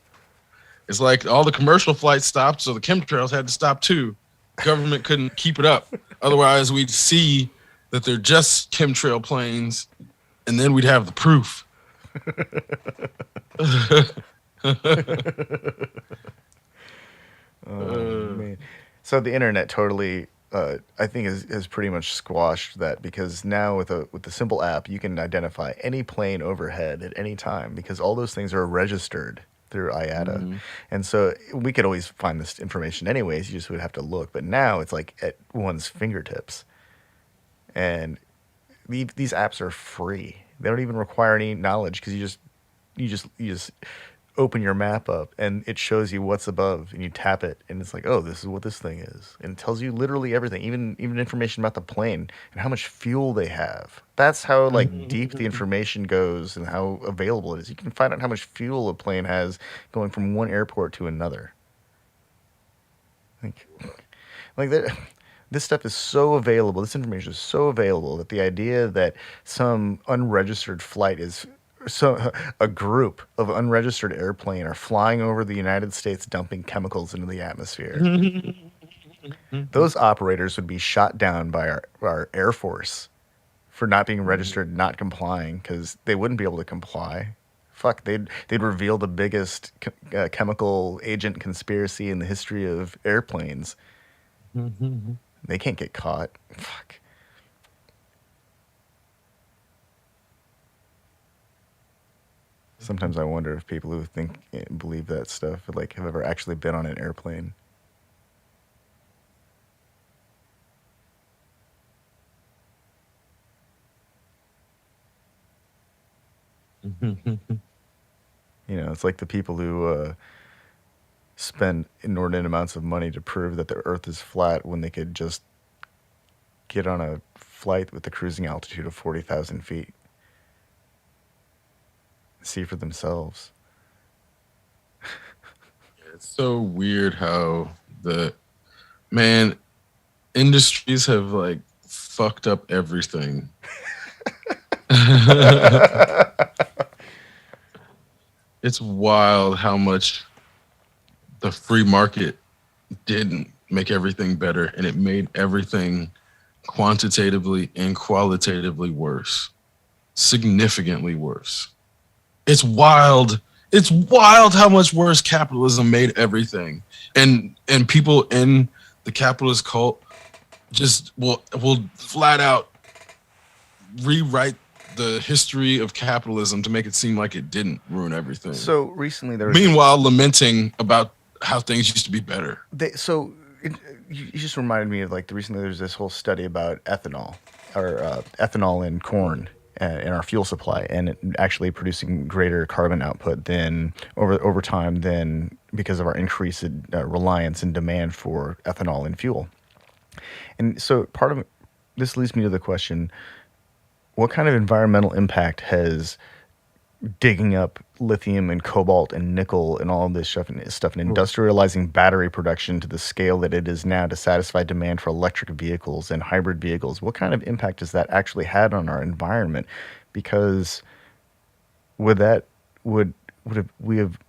B: It's like all the commercial flights stopped, so the chemtrails had to stop too. Government couldn't keep it up. Otherwise, we'd see that they're just chemtrail planes, and then we'd have the proof.
A: Oh man. So the internet totally I think has pretty much squashed that because now with the simple app you can identify any plane overhead at any time because all those things are registered through IATA.
B: Mhm.
A: And so we could always find this information anyways, you just would have to look. But now it's like at one's fingertips. And these apps are free. They don't even require any knowledge because you just open your map up and it shows you what's above and you tap it and it's like, oh, this is what this thing is, and it tells you literally everything, even information about the plane and how much fuel they have. That's how like deep the information goes and how available it is. You can find out how much fuel a plane has going from one airport to another. like like that. This stuff is so available, this information is so available that the idea that some unregistered flight is so a group of unregistered airplane are flying over the United States dumping chemicals into the atmosphere. Those operators would be shot down by our Air Force for not being registered, not complying, because they wouldn't be able to comply. Fuck, they'd reveal the biggest chemical agent conspiracy in the history of airplanes. They can't get caught. Fuck. Sometimes I wonder if people who think believe that stuff like have ever actually been on an airplane. You know, it's like the people who spend inordinate amounts of money to prove that the Earth is flat when they could just get on a flight with a cruising altitude of 40,000 feet, see for themselves.
B: It's so weird how the man industries have like fucked up everything. It's wild how much the free market didn't make everything better and it made everything quantitatively and qualitatively worse, significantly worse. It's wild. It's wild how much worse capitalism made everything. And people in the capitalist cult just will flat out rewrite the history of capitalism to make it seem like it didn't ruin everything.
A: So recently there was
B: Meanwhile, lamenting about how things used to be better.
A: you just reminded me of like recently there's this whole study about ethanol or ethanol in corn in our fuel supply and it actually producing greater carbon output than over time than because of our increased reliance and demand for ethanol in fuel. And so part of this leads me to the question: what kind of environmental impact has digging up lithium and cobalt and nickel and all of this stuff and
B: Well,
A: industrializing battery production to the scale that it is now to satisfy demand for electric vehicles and hybrid vehicles, what kind of impact has that actually had on our environment? Because would that would would have we have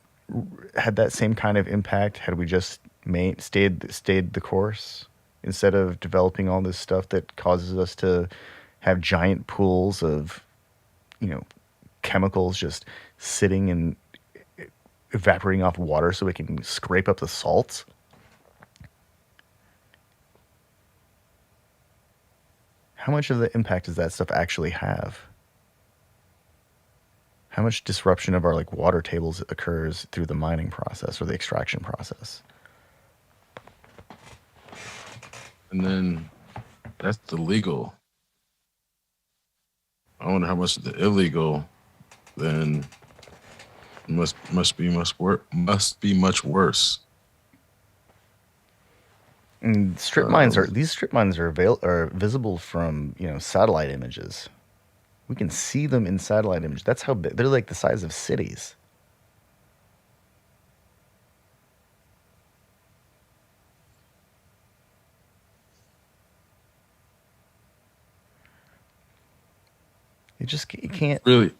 A: had that same kind of impact had we just stayed the course instead of developing all this stuff that causes us to have giant pools of, you know, chemicals just sitting and evaporating off water so we can scrape up the salts? How much of the impact does that stuff actually have? How much disruption of our like water tables occurs through the mining process or the extraction process?
B: and then that's the legal. I wonder how much the illegal then must be much worse.
A: And strip mines are
B: Um,
A: these strip mines are visible from, you know, satellite images. We can see them in satellite images. That's how big they're, like the size of cities. You can't.
B: really,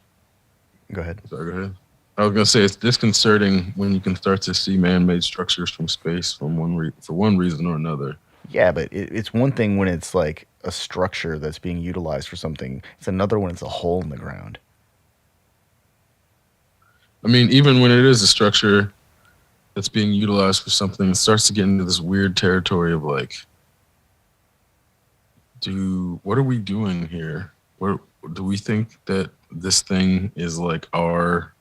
A: Go ahead.
B: sorry, go ahead. I was gonna say it's disconcerting when you can start to see man-made structures from space from for one reason or another.
A: Yeah, but it's one thing when it's like a structure that's being utilized for something. It's another when it's a hole in the ground.
B: I mean, even when it is a structure that's being utilized for something, it starts to get into this weird territory of like, what are we doing here? What do we think that this thing is like our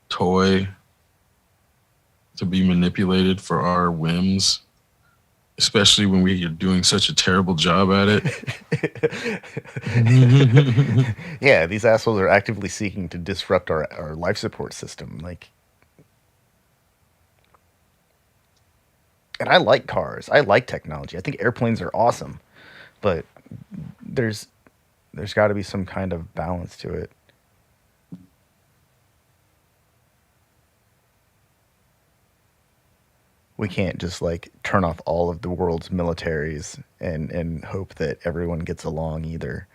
B: toy to be manipulated for our whims, especially when we are doing such a terrible job at it?
A: Yeah, these assholes are actively seeking to disrupt our life support system. Like, and I like cars. I like technology. I think airplanes are awesome, but there's there's got to be some kind of balance to it. We can't just like turn off all of the world's militaries and hope that everyone gets along either,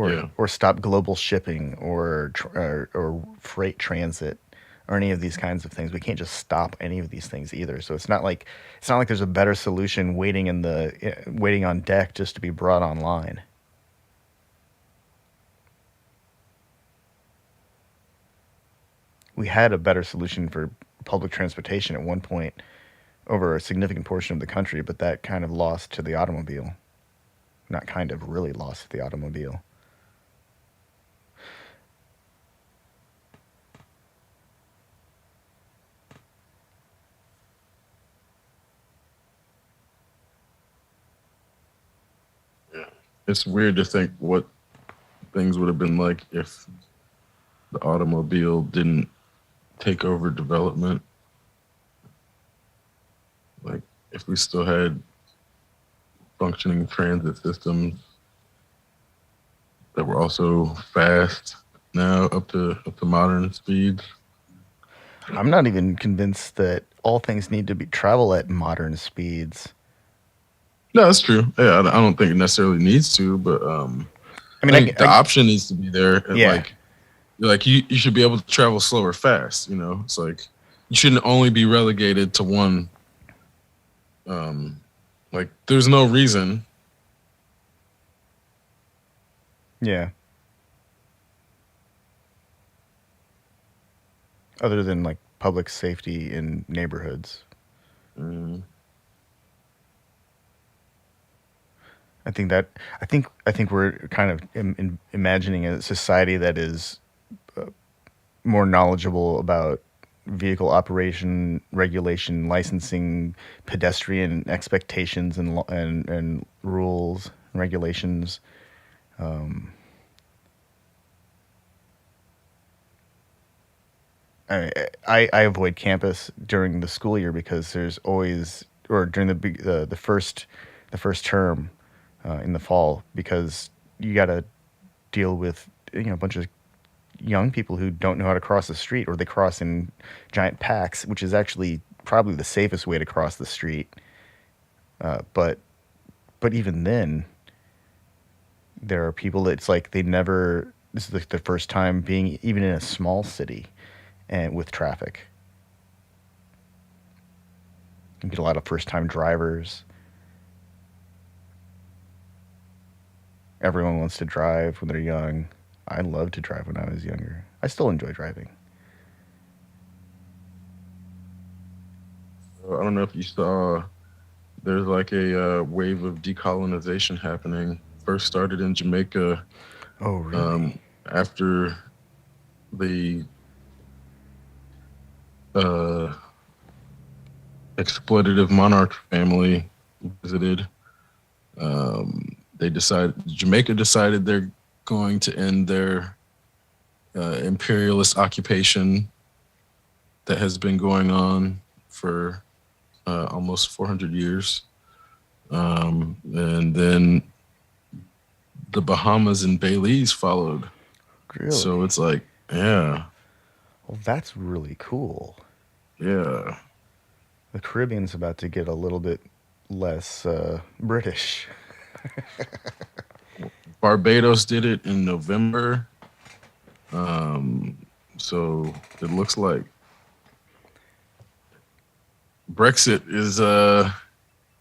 B: Yeah,
A: or stop global shipping or freight transit or any of these kinds of things. We can't just stop any of these things either. So it's not like there's a better solution waiting on deck just to be brought online. We had a better solution for public transportation at one point over a significant portion of the country, but that kind of lost to the automobile. Not kind of, really lost to the automobile.
B: yeah. It's weird to think what things would have been like if the automobile didn't take over development. Like if we still had functioning transit systems that were also fast now up to modern speeds.
A: I'm not even convinced that all things need to be travel at modern speeds.
B: No, that's true. Yeah, I don't think it necessarily needs to, but
A: I
B: I
A: mean,
B: think the option needs to be there.
A: yeah,
B: Like you should be able to travel slow or fast. You know, it's like you shouldn't only be relegated to one. Um, like there's no reason.
A: yeah. Other than like public safety in neighborhoods,
B: Mm,
A: I think we're kind of imagining a society that is uh, more knowledgeable about vehicle operation, regulation, licensing, pedestrian expectations and rules and regulations. Um, I avoid campus during the school year because there's always, or during the first term in the fall, because you got to deal with, you know, a bunch of young people who don't know how to cross the street, or they cross in giant packs, which is actually probably the safest way to cross the street. But even then, there are people that it's like they never. This is like the first time being even in a small city, and with traffic, you get a lot of first time drivers. Everyone wants to drive when they're young. I loved to drive when I was younger. I still enjoy driving.
B: I don't know if you saw. There's like a wave of decolonization happening. First started in Jamaica
A: Oh, really?
B: um, after the uh, exploitative monarch family visited. They decided Jamaica decided they're going to end their imperialist occupation that has been going on for almost 400 years. And then the Bahamas and Belize followed. So
A: Really?
B: it's like, yeah,
A: Well, that's really cool.
B: yeah.
A: The Caribbean's about to get a little bit less British.
B: Barbados did it in November. Um, so it looks like Brexit is I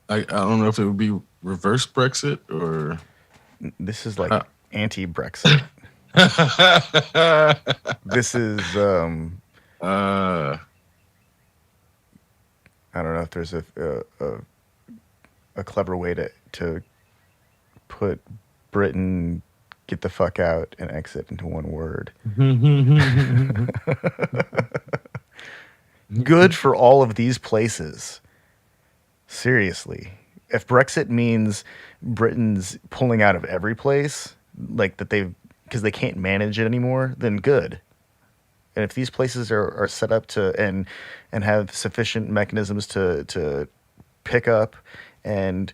B: don't know if it would be reverse Brexit or
A: This is like
B: uh,
A: anti-Brexit. This is
B: uh
A: I don't know if there's a clever way to put Britain get the fuck out and exit into one word. Good for all of these places. Seriously. If Brexit means Britain's pulling out of every place, like that they've, because they can't manage it anymore, then good. And if these places are set up to and have sufficient mechanisms to pick up and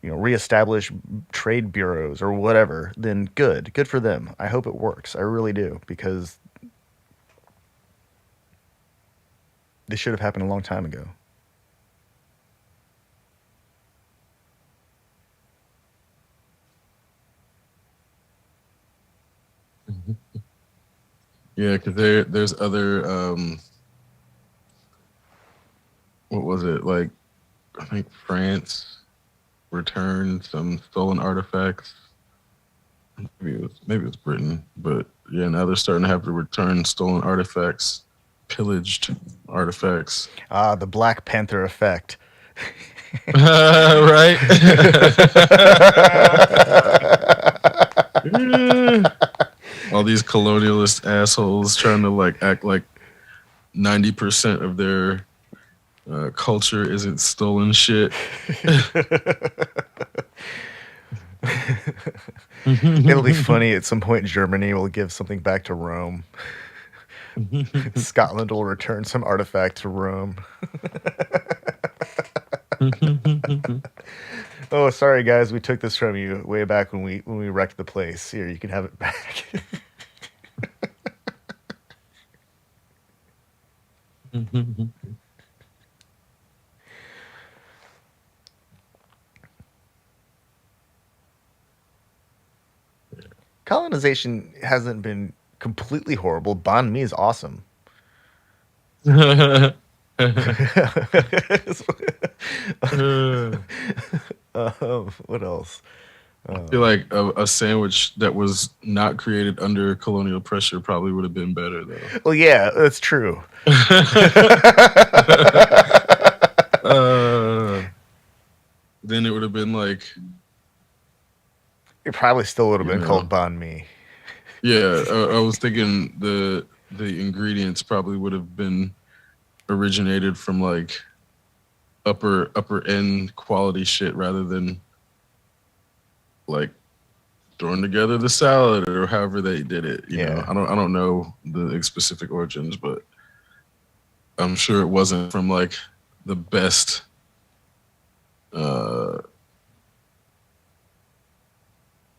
A: reestablish trade bureaus or whatever, then good for them. I hope it works. I really do, because this should have happened a long time ago.
B: yeah, because there's other what was it like? I think France returned some stolen artifacts. Maybe it was Britain, but yeah, now they're starting to have to return stolen artifacts, pillaged artifacts.
A: Ah, the Black Panther effect.
B: Right. All these colonialist assholes trying to like act like 90% of their culture isn't stolen shit.
A: It'll be funny at some point. Germany will give something back to Rome. Scotland will return some artifact to Rome. Oh, sorry guys, we took this from you way back when we wrecked the place. Here, you can have it back. Colonization hasn't been completely horrible. Banh mi is awesome. What else?
B: I feel like a sandwich that was not created under colonial pressure probably would have been better
A: Well, yeah, that's true.
B: uh, then it would have been like,
A: It probably still would have
B: you
A: been
B: know,
A: called banh mi.
B: yeah. I was thinking the ingredients probably would have been originated from like upper end quality shit rather than like throwing together the salad or however they did it. You know,
A: Yeah.
B: I don't know the specific origins, but I'm sure it wasn't from like the best uh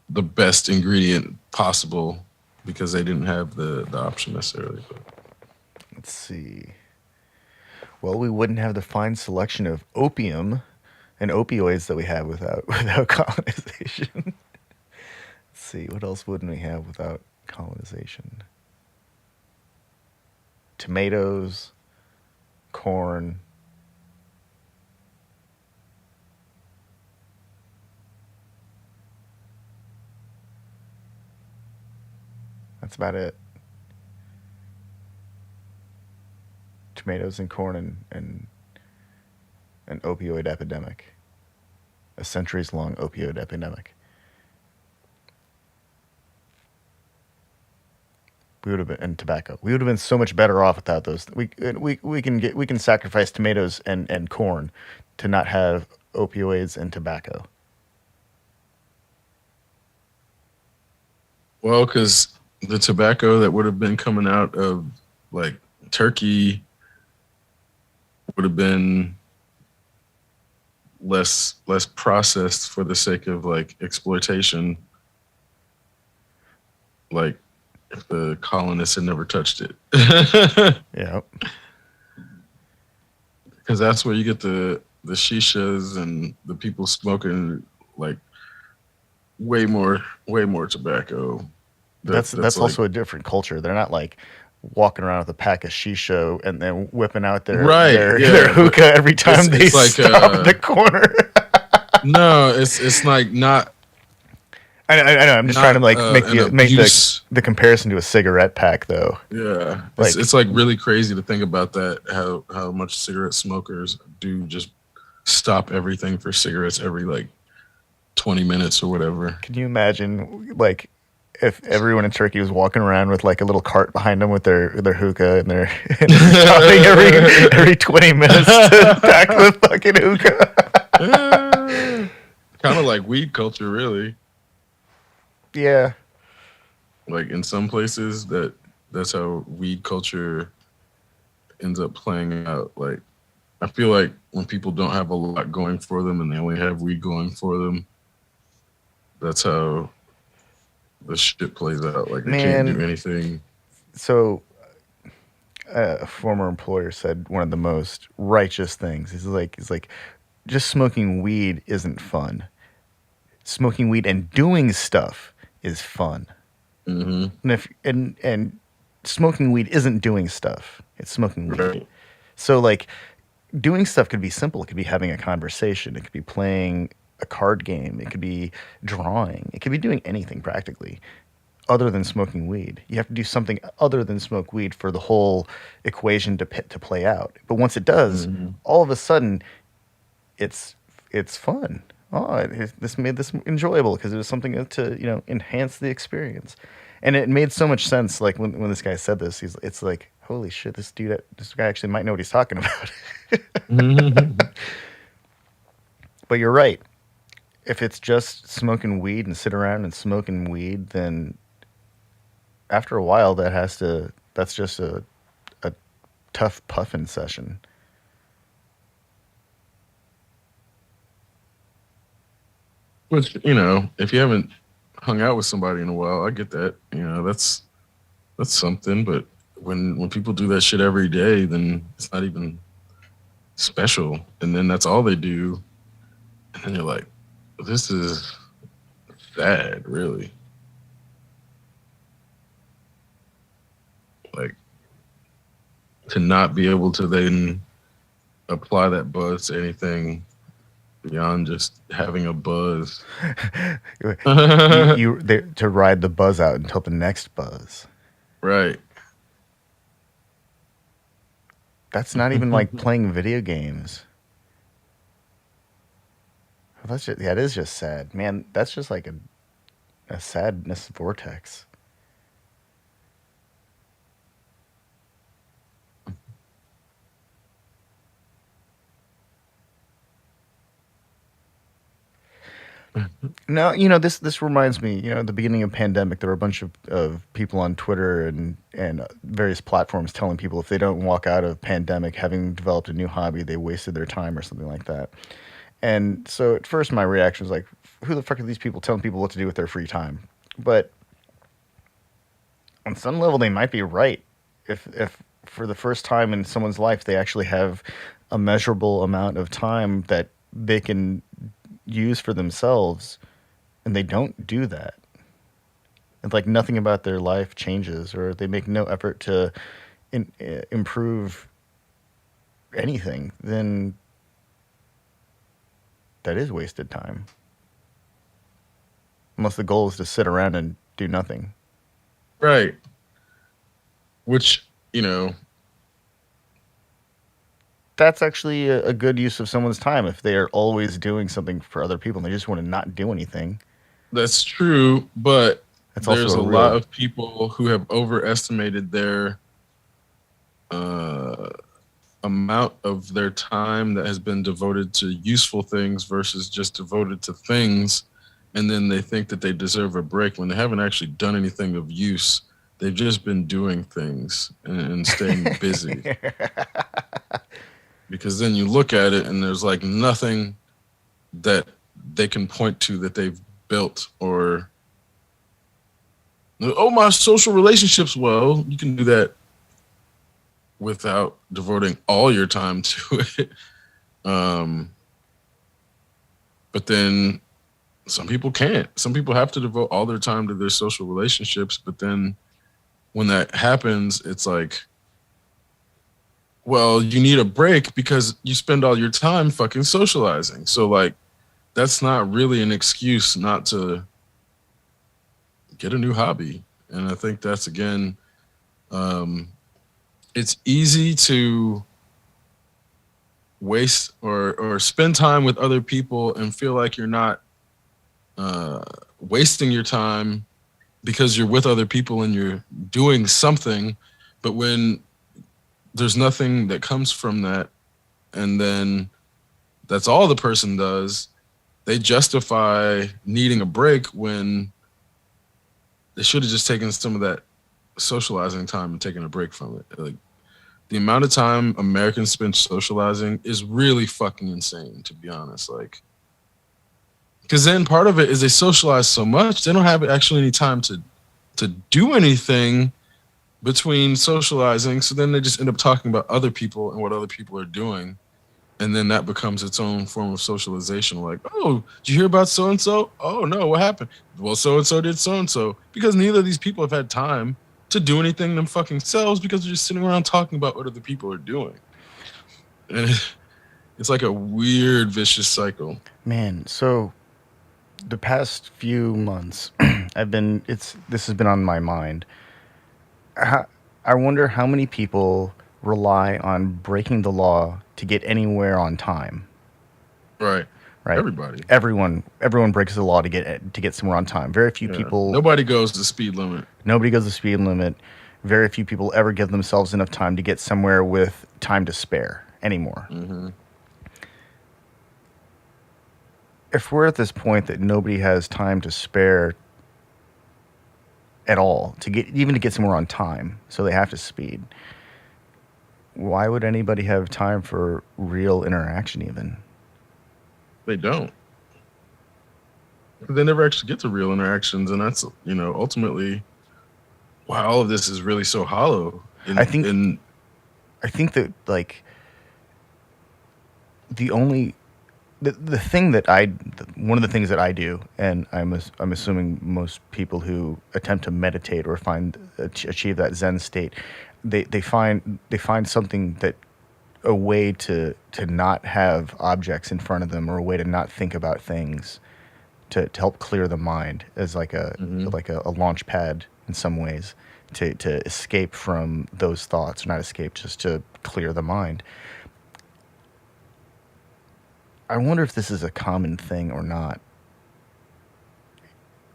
B: the best ingredient possible because they didn't have the option necessarily. But
A: Let's see. Well, we wouldn't have the fine selection of opium and opioids that we have without without colonization. Let's see, what else wouldn't we have without colonization? Tomatoes, corn. That's about it. Tomatoes and corn and an opioid epidemic, a centuries long opioid epidemic. We would have been, and tobacco. We would have been so much better off without those. We can sacrifice tomatoes and corn to not have opioids and tobacco.
B: well, because the tobacco that would have been coming out of like Turkey would have been less processed for the sake of like exploitation. Like if the colonists had never touched it,
A: Yeah.
B: because that's where you get the shishas and the people smoking like way more tobacco. That's
A: That's
B: like
A: also a different culture. They're not like walking around with a pack of shisha and then whipping out
B: right,
A: their
B: yeah. But
A: hookah every time they
B: it's like
A: stop at the corner.
B: no, it's like
A: I know. I'm just trying to
B: not
A: like
B: an
A: make
B: abuse.
A: the comparison to a cigarette pack though.
B: Yeah,
A: Like
B: it's like really crazy to think about that. How much cigarette smokers do just stop everything for cigarettes every like 20 minutes or whatever.
A: can you imagine like if everyone in Turkey was walking around with like a little cart behind them with their hookah and their and stopping every 20 minutes to pack the fucking hookah?
B: Kind of like weed culture, really.
A: Yeah.
B: Like in some places, that's how weed culture ends up playing out. Like I feel like when people don't have a lot going for them and they only have weed going for them, that's how the shit plays out. Like they can't do
A: Man,
B: anything.
A: so a former employer said one of the most righteous things. He's like, just smoking weed isn't fun. Smoking weed and doing stuff is fun.
B: Hmm.
A: And smoking weed isn't doing stuff. It's smoking weed.
B: Right.
A: So like doing stuff could be simple. It could be having a conversation. It could be playing a card game. It could be drawing. It could be doing anything practically other than smoking weed. You have to do something other than smoke weed for the whole equation to play out. But once it does,
B: Hmm.
A: all of a sudden it's it's fun. Oh, this made this enjoyable because it was something to enhance the experience, and it made so much sense. Like when this guy said this, it's like holy shit, this guy actually might know what he's talking about. But you're right. If it's just smoking weed and sit around and smoking weed, then after a while that's just a tough puffin session.
B: Which if you haven't hung out with somebody in a while, I get that. That's something. But when people do that shit every day, then it's not even special. And then that's all they do. And then you're like, this is sad, really. Like to not be able to then apply that buzz to anything beyond just having a buzz.
A: To ride the buzz out until the next buzz.
B: Right.
A: That's not even like playing video games. Well, that's just, yeah, it is just sad, man. That's just like a sadness vortex. No, this reminds me. At the beginning of pandemic, there were a bunch of people on Twitter and various platforms telling people if they don't walk out of pandemic having developed a new hobby, they wasted their time or something like that. And so at first, my reaction was like, "Who the fuck are these people telling people what to do with their free time?" But On some level, they might be right. If for the first time in someone's life they actually have a measurable amount of time that they can use for themselves, and they don't do that, and like nothing about their life changes, or they make no effort to improve anything, then that is wasted time. Unless the goal is to sit around and do nothing.
B: Right. Which, you know,
A: That's actually a good use of someone's time if they are always doing something for other people and they just want to not do anything.
B: that's true, but
A: That's also
B: there's
A: a
B: a lot
A: real.
B: of people who have overestimated their uh, amount of their time that has been devoted to useful things versus just devoted to things. And then they think that they deserve a break when they haven't actually done anything of use. They've just been doing things and staying busy. Because then you look at it and there's like nothing that they can point to that they've built or, oh, my social relationships. Well, you can do that without devoting all your time to it. Um, but then some people can't. Some people have to devote all their time to their social relationships. But then when that happens, it's like, well, you need a break because you spend all your time fucking socializing. So, like, that's not really an excuse not to get a new hobby. And I think that's, again, um, it's easy to waste or spend time with other people and feel like you're not uh, wasting your time because you're with other people and you're doing something. But when there's nothing that comes from that, and then that's all the person does, they justify needing a break when they should have just taken some of that socializing time and taken a break from it. Like, the amount of time Americans spend socializing is really fucking insane, to be honest. Like, because then part of it is they socialize so much they don't have actually any time to do anything between socializing. So then they just end up talking about other people and what other people are doing. And then that becomes its own form of socialization. Like, oh, did you hear about so and so? Oh, no, what happened? Well, so and so did so and so. Because neither of these people have had time to do anything them fucking selves because they're just sitting around talking about what other people are doing. And it's like a weird, vicious cycle.
A: Man, so the past few months, I've been it's this has been on my mind. How, I wonder how many people rely on breaking the law to get anywhere on time,
B: Right.
A: right?
B: Everybody.
A: Everyone breaks the law to get somewhere on time. Very few
B: Yeah.
A: people.
B: Nobody goes the speed limit.
A: Nobody goes the speed limit. Very few people ever give themselves enough time to get somewhere with time to spare anymore.
B: Mm-hmm.
A: If we're at this point that nobody has time to spare at all to get even to get somewhere on time, so they have to speed, why would anybody have time for real interaction even?
B: They don't. They never actually get to real interactions, and that's, ultimately why all of this is really so hollow.
A: I
B: In
A: think
B: in
A: I think that like the only the thing that one of the things that I do, and I'm assuming most people who attempt to meditate or achieve that Zen state, they find something that a way to not have objects in front of them, or a way to not think about things, to help clear the mind, as like a
B: Mhm.
A: a launch pad in some ways, to escape from those thoughts, or not escape, just to clear the mind. I wonder if this is a common thing or not,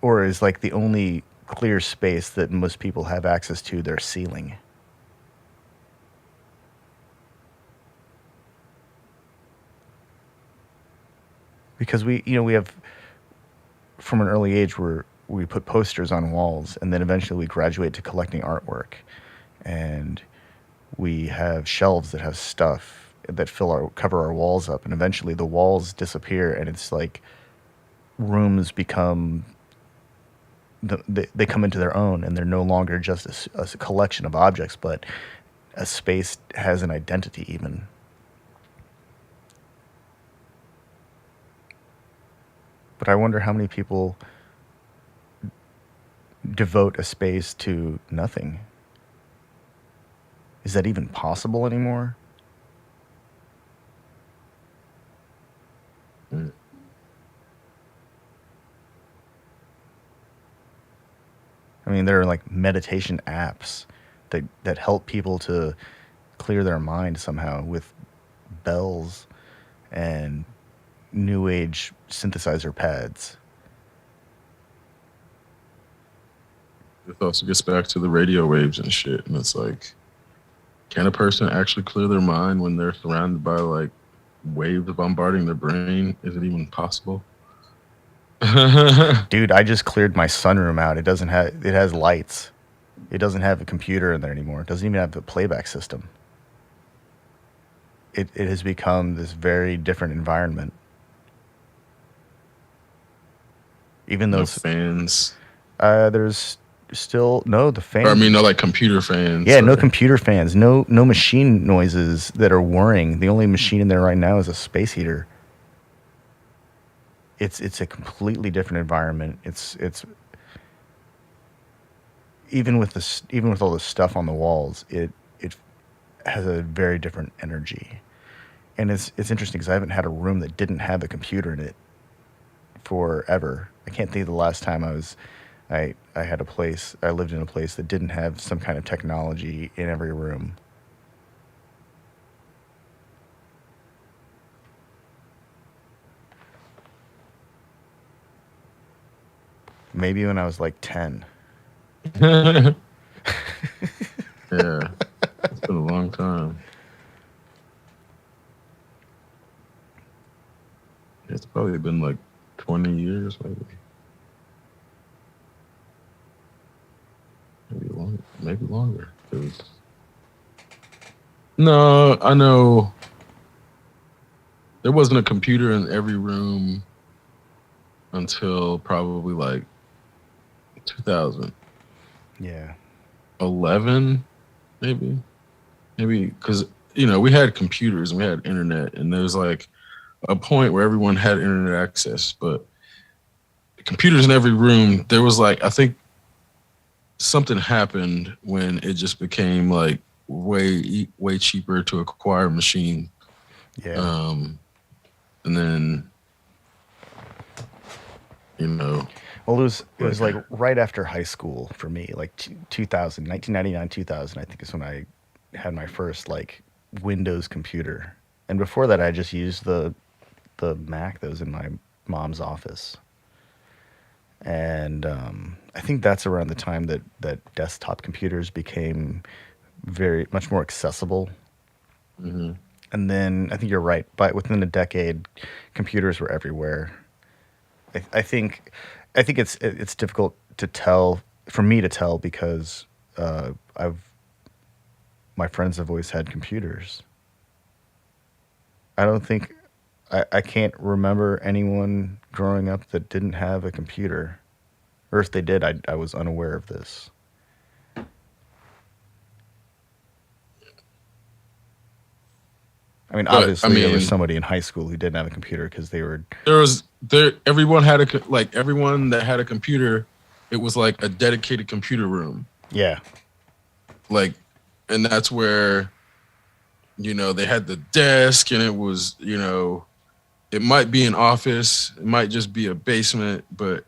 A: or is like the only clear space that most people have access to their ceiling. Because we have, from an early age, where we put posters on walls, and then eventually we graduate to collecting artwork, and we have shelves that have stuff that cover our walls up, and eventually the walls disappear, and it's like rooms become they come into their own, and they're no longer just a collection of objects, but a space has an identity even. But I wonder how many people devote a space to nothing. Is that even possible anymore?
B: Mm.
A: I mean, there are like meditation apps that help people to clear their mind somehow with bells and new age synthesizer pads.
B: It also gets back to the radio waves and shit, and it's like, can a person actually clear their mind when they're surrounded by like waves bombarding their brain? Is it even possible?
A: Dude, I just cleared my sunroom out. It has lights. It doesn't have a computer in there anymore. It doesn't even have a playback system. It has become this very different environment. Even
B: No
A: those
B: fans.
A: there's still no the
B: Or I
A: fan.
B: mean, no like computer fans.
A: Yeah, no
B: Sorry.
A: computer fans, no machine noises that are whirring. The only machine in there right now is a space heater. It's a completely different environment. It's even with all the stuff on the walls, it has a very different energy. And it's interesting because I haven't had a room that didn't have a computer in it forever. I can't think of the last time I had a place I lived in a place that didn't have some kind of technology in every room. Maybe when I was like 10.
B: Yeah, it's been a long time. It's probably been like 20 years, maybe longer. 'Cause- no, I know there wasn't a computer in every room until probably like 2011,
A: Yeah.
B: maybe, because we had computers and we had internet, and there was like a point where everyone had internet access, but computers in every room. There was like, I think something happened when it just became like way cheaper to acquire a machine,
A: Yeah.
B: um, and then you know
A: It was
B: like
A: like right after high school for me, like 2000, 1999, 2000, I think is when I had my first like Windows computer. And before that I just used the Mac that was in my mom's office. And I think that's around the time that desktop computers became very much more accessible.
B: hmm
A: And then I think you're right, but within a decade, computers were everywhere. I think it's difficult to tell for me to tell because I've my friends have always had computers. I don't think I can't remember anyone growing up that didn't have a computer, or if they did, I was unaware of this. I mean,
B: but I
A: obviously there was
B: mean,
A: somebody in high school who didn't have a computer because they were.
B: there everyone had like everyone that had a computer, it was like a dedicated computer room,
A: Yeah.
B: like, and that's where they had the desk, and it was it might be an office, it might just be a basement, but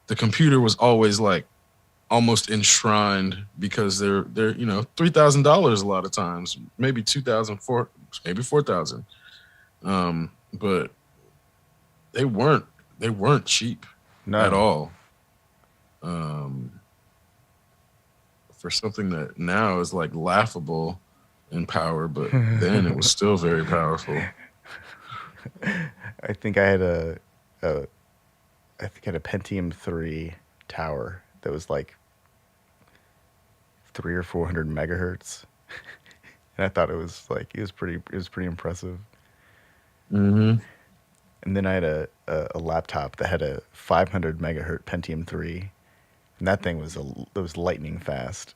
B: the computer was always like almost enshrined because they're $3,000 a lot of times, maybe 2,004, maybe 4,000. But they weren't they weren't cheap at
A: No.
B: all. Um, for something that now is like laughable in power, but then it was still very powerful.
A: I think I had a I think I had a Pentium 3 tower that was like 300 or 400 megahertz, and I thought it was pretty impressive.
B: hmm
A: And then I had a laptop that had a 500 megahertz Pentium 3, And that thing was it was lightning fast.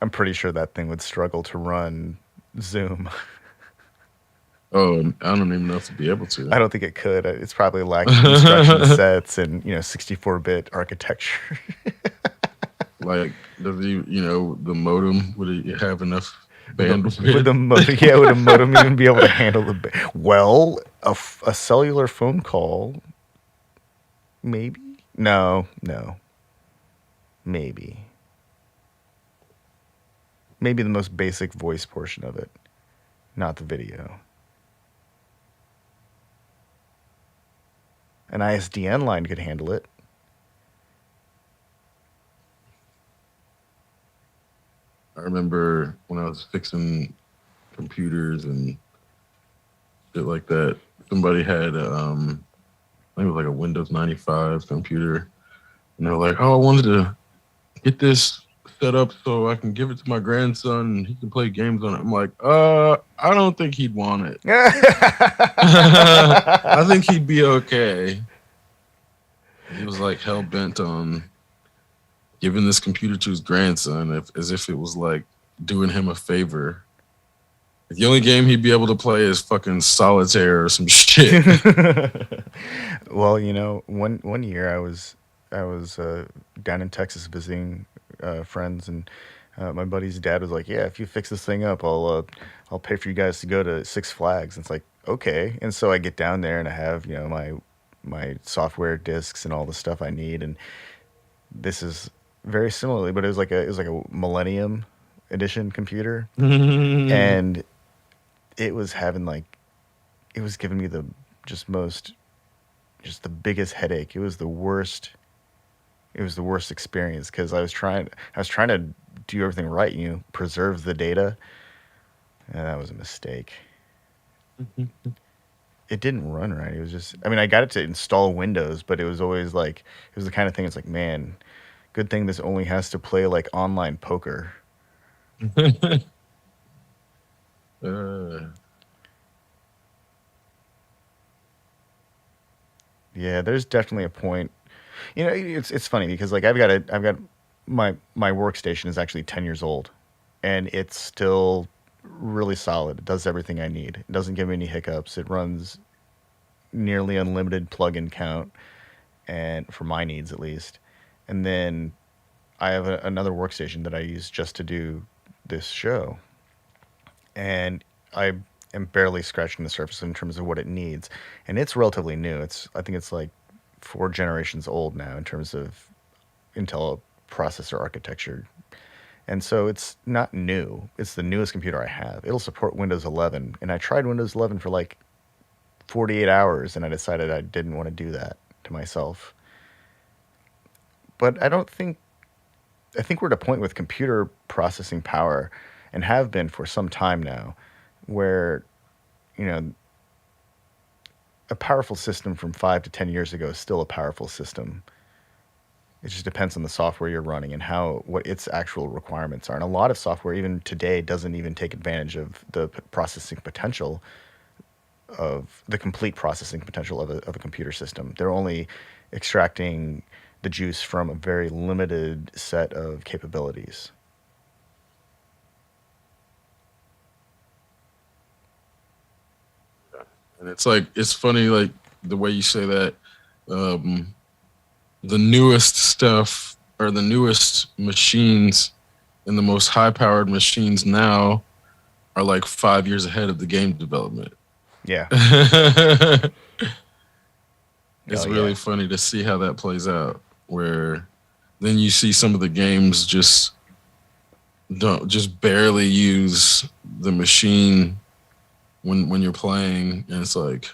A: I'm pretty sure that thing would struggle to run Zoom.
B: Oh, I don't even know if to be able to.
A: I don't think it could. It's probably lacking instruction sets and 64-bit architecture.
B: Like, does he, the modem, would it have enough
A: Would
B: bandwidth?
A: the modem, yeah, would a modem even be able to handle well, a cellular phone call, maybe? No, no, maybe. Maybe the most basic voice portion of it, not the video. An ISDN line could handle it.
B: I remember when I was fixing computers and shit like that, somebody had, I think it was like a Windows 95 computer, and they were like, "Oh, I wanted to get this set up so I can give it to my grandson and he can play games on it." I'm like, I don't think he'd want it. I think he'd be okay. He was like hell bent on giving this computer to his grandson, as if it was like doing him a favor. The only game he'd be able to play is fucking solitaire or some shit.
A: Well, one year I was down in Texas visiting friends, and my buddy's dad was like, "Yeah, if you fix this thing up, I'll pay for you guys to go to Six Flags." And it's like, okay. And so I get down there and I have my software disks and all the stuff I need, and this is very similarly, but it was like a Millennium Edition computer, and it was having like it was giving me the just most just the biggest headache. It was the worst. It was the worst experience because I was trying to do everything right, preserve the data, and that was a mistake. It didn't run right. It was just, I mean, I got it to install Windows, but it was always like, it was the kind of thing. It's like, man, good thing this only has to play like online poker.
B: uh,
A: Yeah, there's definitely a point. It's funny because like I've got my workstation is actually 10 years old, and it's still really solid. It does everything I need. It doesn't give me any hiccups. It runs nearly unlimited plug-in count, and for my needs at least. And then I have another workstation that I use just to do this show, and I am barely scratching the surface in terms of what it needs. And it's relatively new. I think it's like 4 generations old now in terms of Intel processor architecture. And so it's not new. It's the newest computer I have. It'll support Windows 11, and I tried Windows 11 for like 48 hours, and I decided I didn't want to do that to myself. But I think we're at a point with computer processing power, and have been for some time now, where you know a powerful system from 5 to 10 years ago is still a powerful system. It just depends on the software you're running and what its actual requirements are. And a lot of software, even today, doesn't even take advantage of the processing potential of the complete processing potential of a computer system. They're only extracting the juice from a very limited set of capabilities.
B: and it's like, it's funny, like the way you say that. Um, the newest stuff, or the newest machines and the most high powered machines now are like 5 years ahead of the game development.
A: Yeah.
B: It's
A: Oh yeah.
B: really funny to see how that plays out. Where then you see some of the games just barely use the machine when you're playing, and it's like,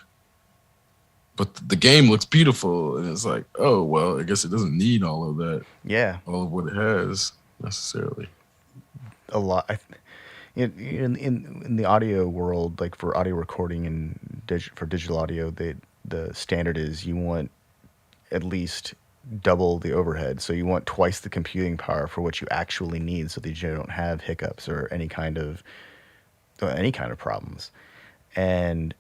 B: but the game looks beautiful, and it's like, oh well, I guess it doesn't need all of that,
A: Yeah.
B: all of what it has necessarily.
A: A lot. In the audio world, like for audio recording and for digital audio, the standard is you want at least double the overhead. So you want twice the computing power for what you actually need, so that you don't have hiccups or any kind of problems. And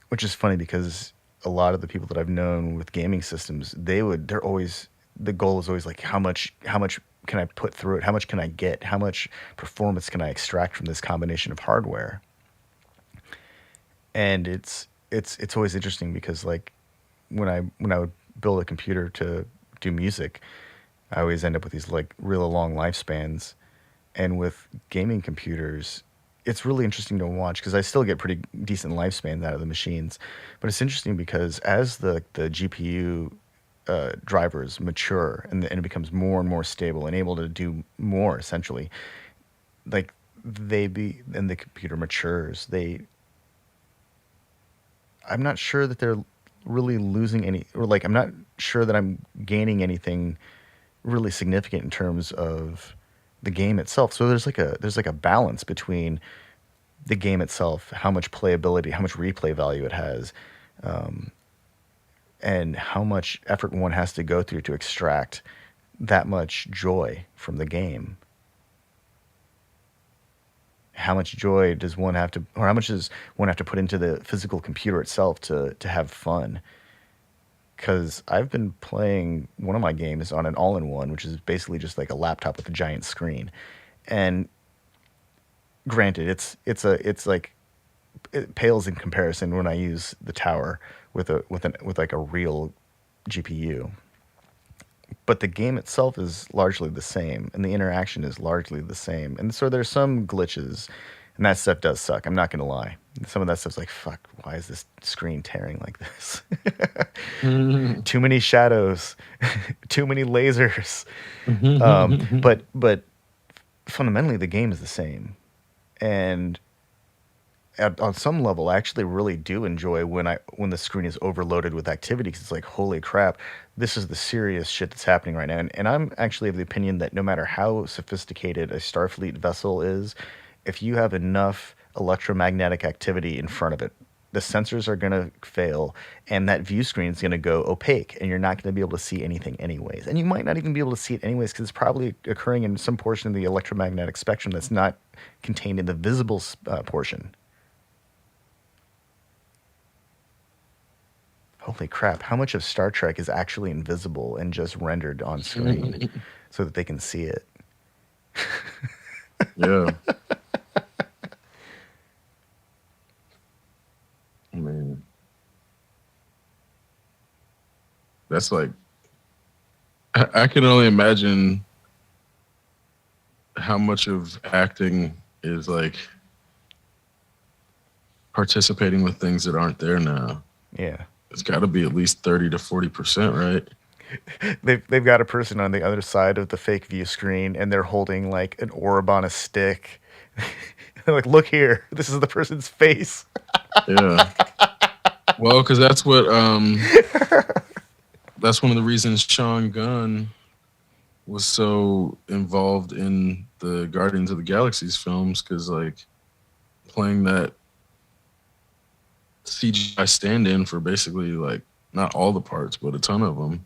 A: which is funny because a lot of the people that I've known with gaming systems, they're always, the goal is always like how much can I put through it? How much can I get? How much performance can I extract from this combination of hardware? And it's always interesting because like when I would build a computer to do music, I always end up with these like real long lifespans. And with gaming computers, it's really interesting to watch because I still get pretty decent lifespans out of the machines. But it's interesting because as the GPU drivers mature and it becomes more and more stable and able to do more, essentially, like and the computer matures, I'm not sure that they're really losing any, or like I'm not sure that I'm gaining anything really significant in terms of the game itself. So there's like a balance between the game itself, how much playability, how much replay value it has, um, and how much effort one has to go through to extract that much joy from the game. How much joy does one have to, or how much does one have to put into the physical computer itself to have fun? Because I've been playing one of my games on an all-in-one, which is basically just like a laptop with a giant screen. And granted, it's like it pales in comparison when I use the tower with like a real GPU. But the game itself is largely the same, and the interaction is largely the same. And so there's some glitches, and that stuff does suck. I'm not gonna lie. Some of that stuff's like, fuck, why is this screen tearing like this? Too many shadows, too many lasers. But fundamentally, the game is the same, and on some level, I actually really do enjoy when the screen is overloaded with activity because it's like, holy crap, this is the serious shit that's happening right now. And I'm actually of the opinion that no matter how sophisticated a Starfleet vessel is, if you have enough electromagnetic activity in front of it, the sensors are going to fail and that view screen is going to go opaque and you're not going to be able to see anything anyways. And you might not even be able to see it anyways because it's probably occurring in some portion of the electromagnetic spectrum that's not contained in the visible portion. Holy crap, how much of Star Trek is actually invisible and just rendered on screen so that they can see it?
B: Yeah. I mean, that's like, I can only imagine how much of acting is like participating with things that aren't there now.
A: Yeah.
B: It's got to be at least 30 to 40%, right?
A: They've got a person on the other side of the fake view screen and they're holding like an orb on a stick. They're like, look here, this is the person's face.
B: Yeah. Well, because that's one of the reasons Sean Gunn was so involved in the Guardians of the Galaxy's films, because like playing that CGI stand-in for basically like not all the parts, but a ton of them.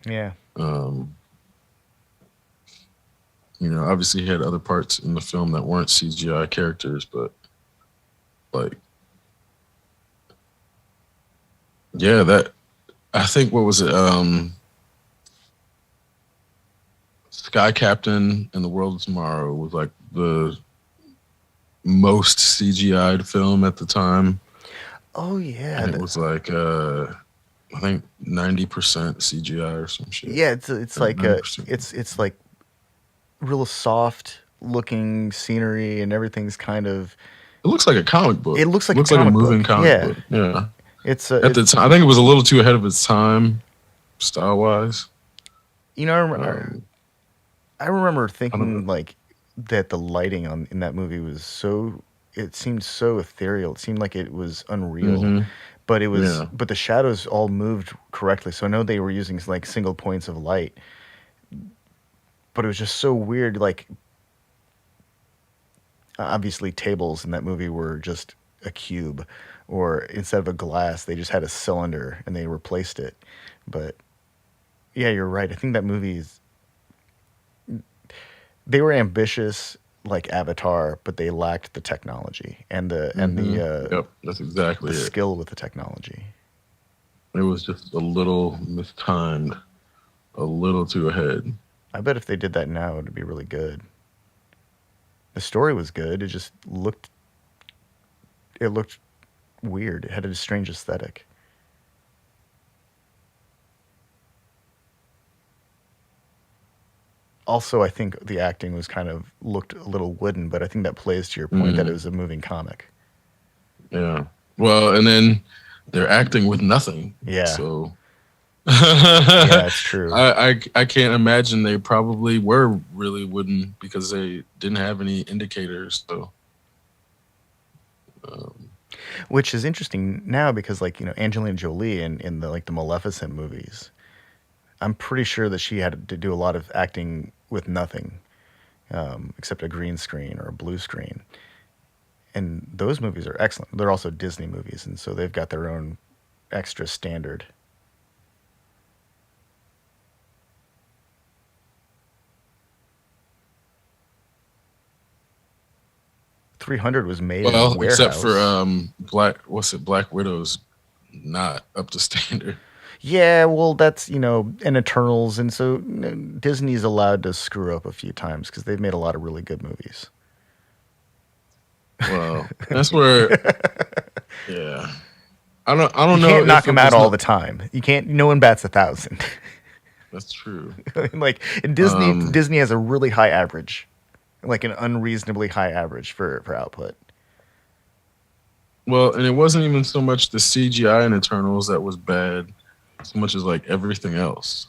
A: Yeah.
B: Um, obviously he had other parts in the film that weren't CGI characters, but like, yeah, that I think what was it? Sky Captain and the World of Tomorrow was like the most CGI'd film at the time.
A: Oh yeah.
B: And it was like I think 90% CGI or some shit.
A: Yeah, it's like
B: 90%.
A: it's like real soft looking scenery and everything's kind of,
B: It looks like a comic book.
A: it looks like
B: It looks
A: a
B: like a
A: comic
B: moving
A: book.
B: comic
A: Yeah.
B: book. Yeah.
A: It's
B: At the time, I think it was a little too ahead of its time, style wise.
A: you know, I remember
B: I don't know.
A: thinking like that the lighting on in that movie was so, it seemed so ethereal. It seemed like it was unreal.
B: Mm-hmm. Yeah.
A: But the shadows all moved correctly. So I know they were using like single points of light, but it was just so weird. Like obviously tables in that movie were just a cube, or instead of a glass, they just had a cylinder and they replaced it. But yeah, you're right. I think that movie is, they were ambitious like Avatar, but they lacked the technology and
B: Yep. That's
A: the
B: exactly it.
A: skill with the technology.
B: It was just a little mistimed, a little too ahead.
A: I bet if they did that now, it'd be really good. The story was good. It looked weird. It had a strange aesthetic. Also, I think the acting was kind of looked a little wooden, but I think that plays to your point that it
B: Mm,
A: was a moving comic.
B: yeah. Well, and then they're acting with nothing.
A: Yeah,
B: So
A: yeah, it's true.
B: I can't imagine they probably were really wooden because they didn't have any indicators. So um,
A: Which is interesting now because, like, Angelina Jolie in the Maleficent movies, I'm pretty sure that she had to do a lot of acting with nothing, except a green screen or a blue screen. And those movies are excellent. They're also Disney movies, and so they've got their own extra standard. 300 was made in a
B: well, except for
A: warehouse.
B: Black Widow's not up to standard.
A: Yeah, well, that's, and Eternals, and so Disney's allowed to screw up a few times because they've made a lot of really good movies.
B: Well, that's where yeah. I don't
A: You
B: know
A: can't knock
B: if
A: them
B: it
A: out
B: was
A: all
B: not
A: the time. You can't. No one bats 1,000.
B: that's true.
A: Like in Disney,
B: Um
A: Disney has a really high average, like an unreasonably high average for output.
B: well, and it wasn't even so much the CGI in Eternals that was bad, so much as like everything else.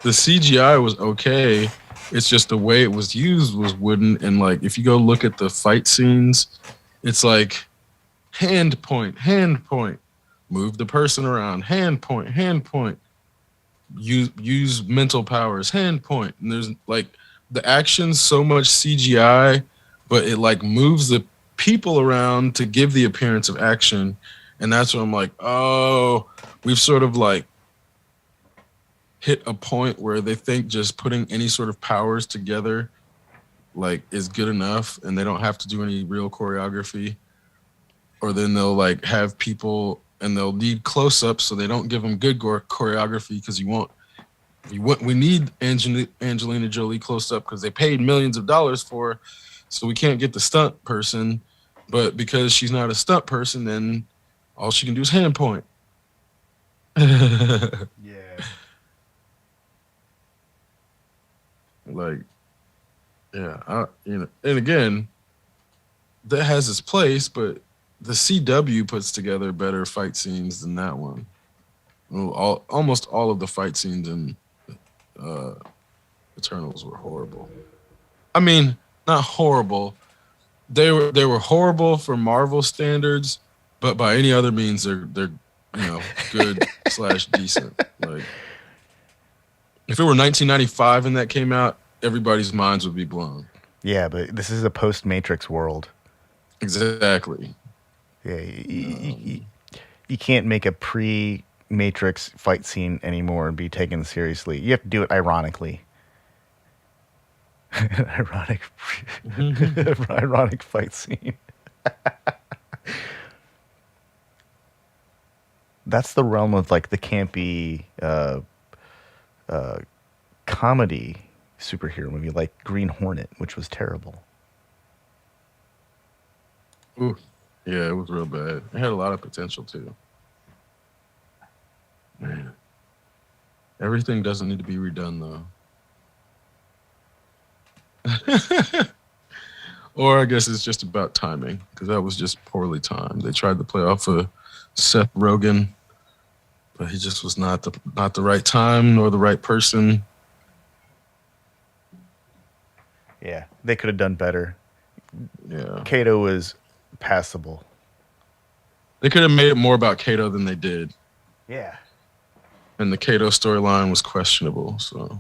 B: The CGI was okay. It's just the way it was used was wooden. And like, if you go look at the fight scenes, it's like hand point, move the person around, hand point, use mental powers, hand point. And there's like the action's so much CGI, but it like moves the people around to give the appearance of action. And that's where I'm like, oh, we've sort of like hit a point where they think just putting any sort of powers together like is good enough and they don't have to do any real choreography, or then they'll like have people and they'll need close-ups so they don't give them good choreography because we need Angelina Jolie close up because they paid millions of dollars for her, so we can't get the stunt person, but because she's not a stunt person then all she can do is hand point.
A: Yeah.
B: Like, yeah, and again, that has its place, but the CW puts together better fight scenes than that one. Well, almost all of the fight scenes in uh, Eternals were horrible. I mean, not horrible. They were horrible for Marvel standards, but by any other means, they're good slash decent. Like if it were 1995 and that came out, everybody's minds would be blown.
A: Yeah, but this is a post Matrix world.
B: Exactly.
A: Yeah,
B: Um,
A: you can't make a pre Matrix fight scene anymore and be taken seriously. You have to do it ironically. Ironic, ironic fight scene. That's the realm of like the campy uh, comedy superhero movie, like Green Hornet, which was terrible.
B: ooh, yeah, it was real bad. It had a lot of potential too. Man, everything doesn't need to be redone though. Or I guess it's just about timing because that was just poorly timed. They tried to play off of Seth Rogen, but he just was not the right time nor the right person.
A: Yeah, they could have done better.
B: Yeah,
A: Kato was passable.
B: they could have made it more about Kato than they did,
A: Yeah.
B: and the Kato storyline was questionable. So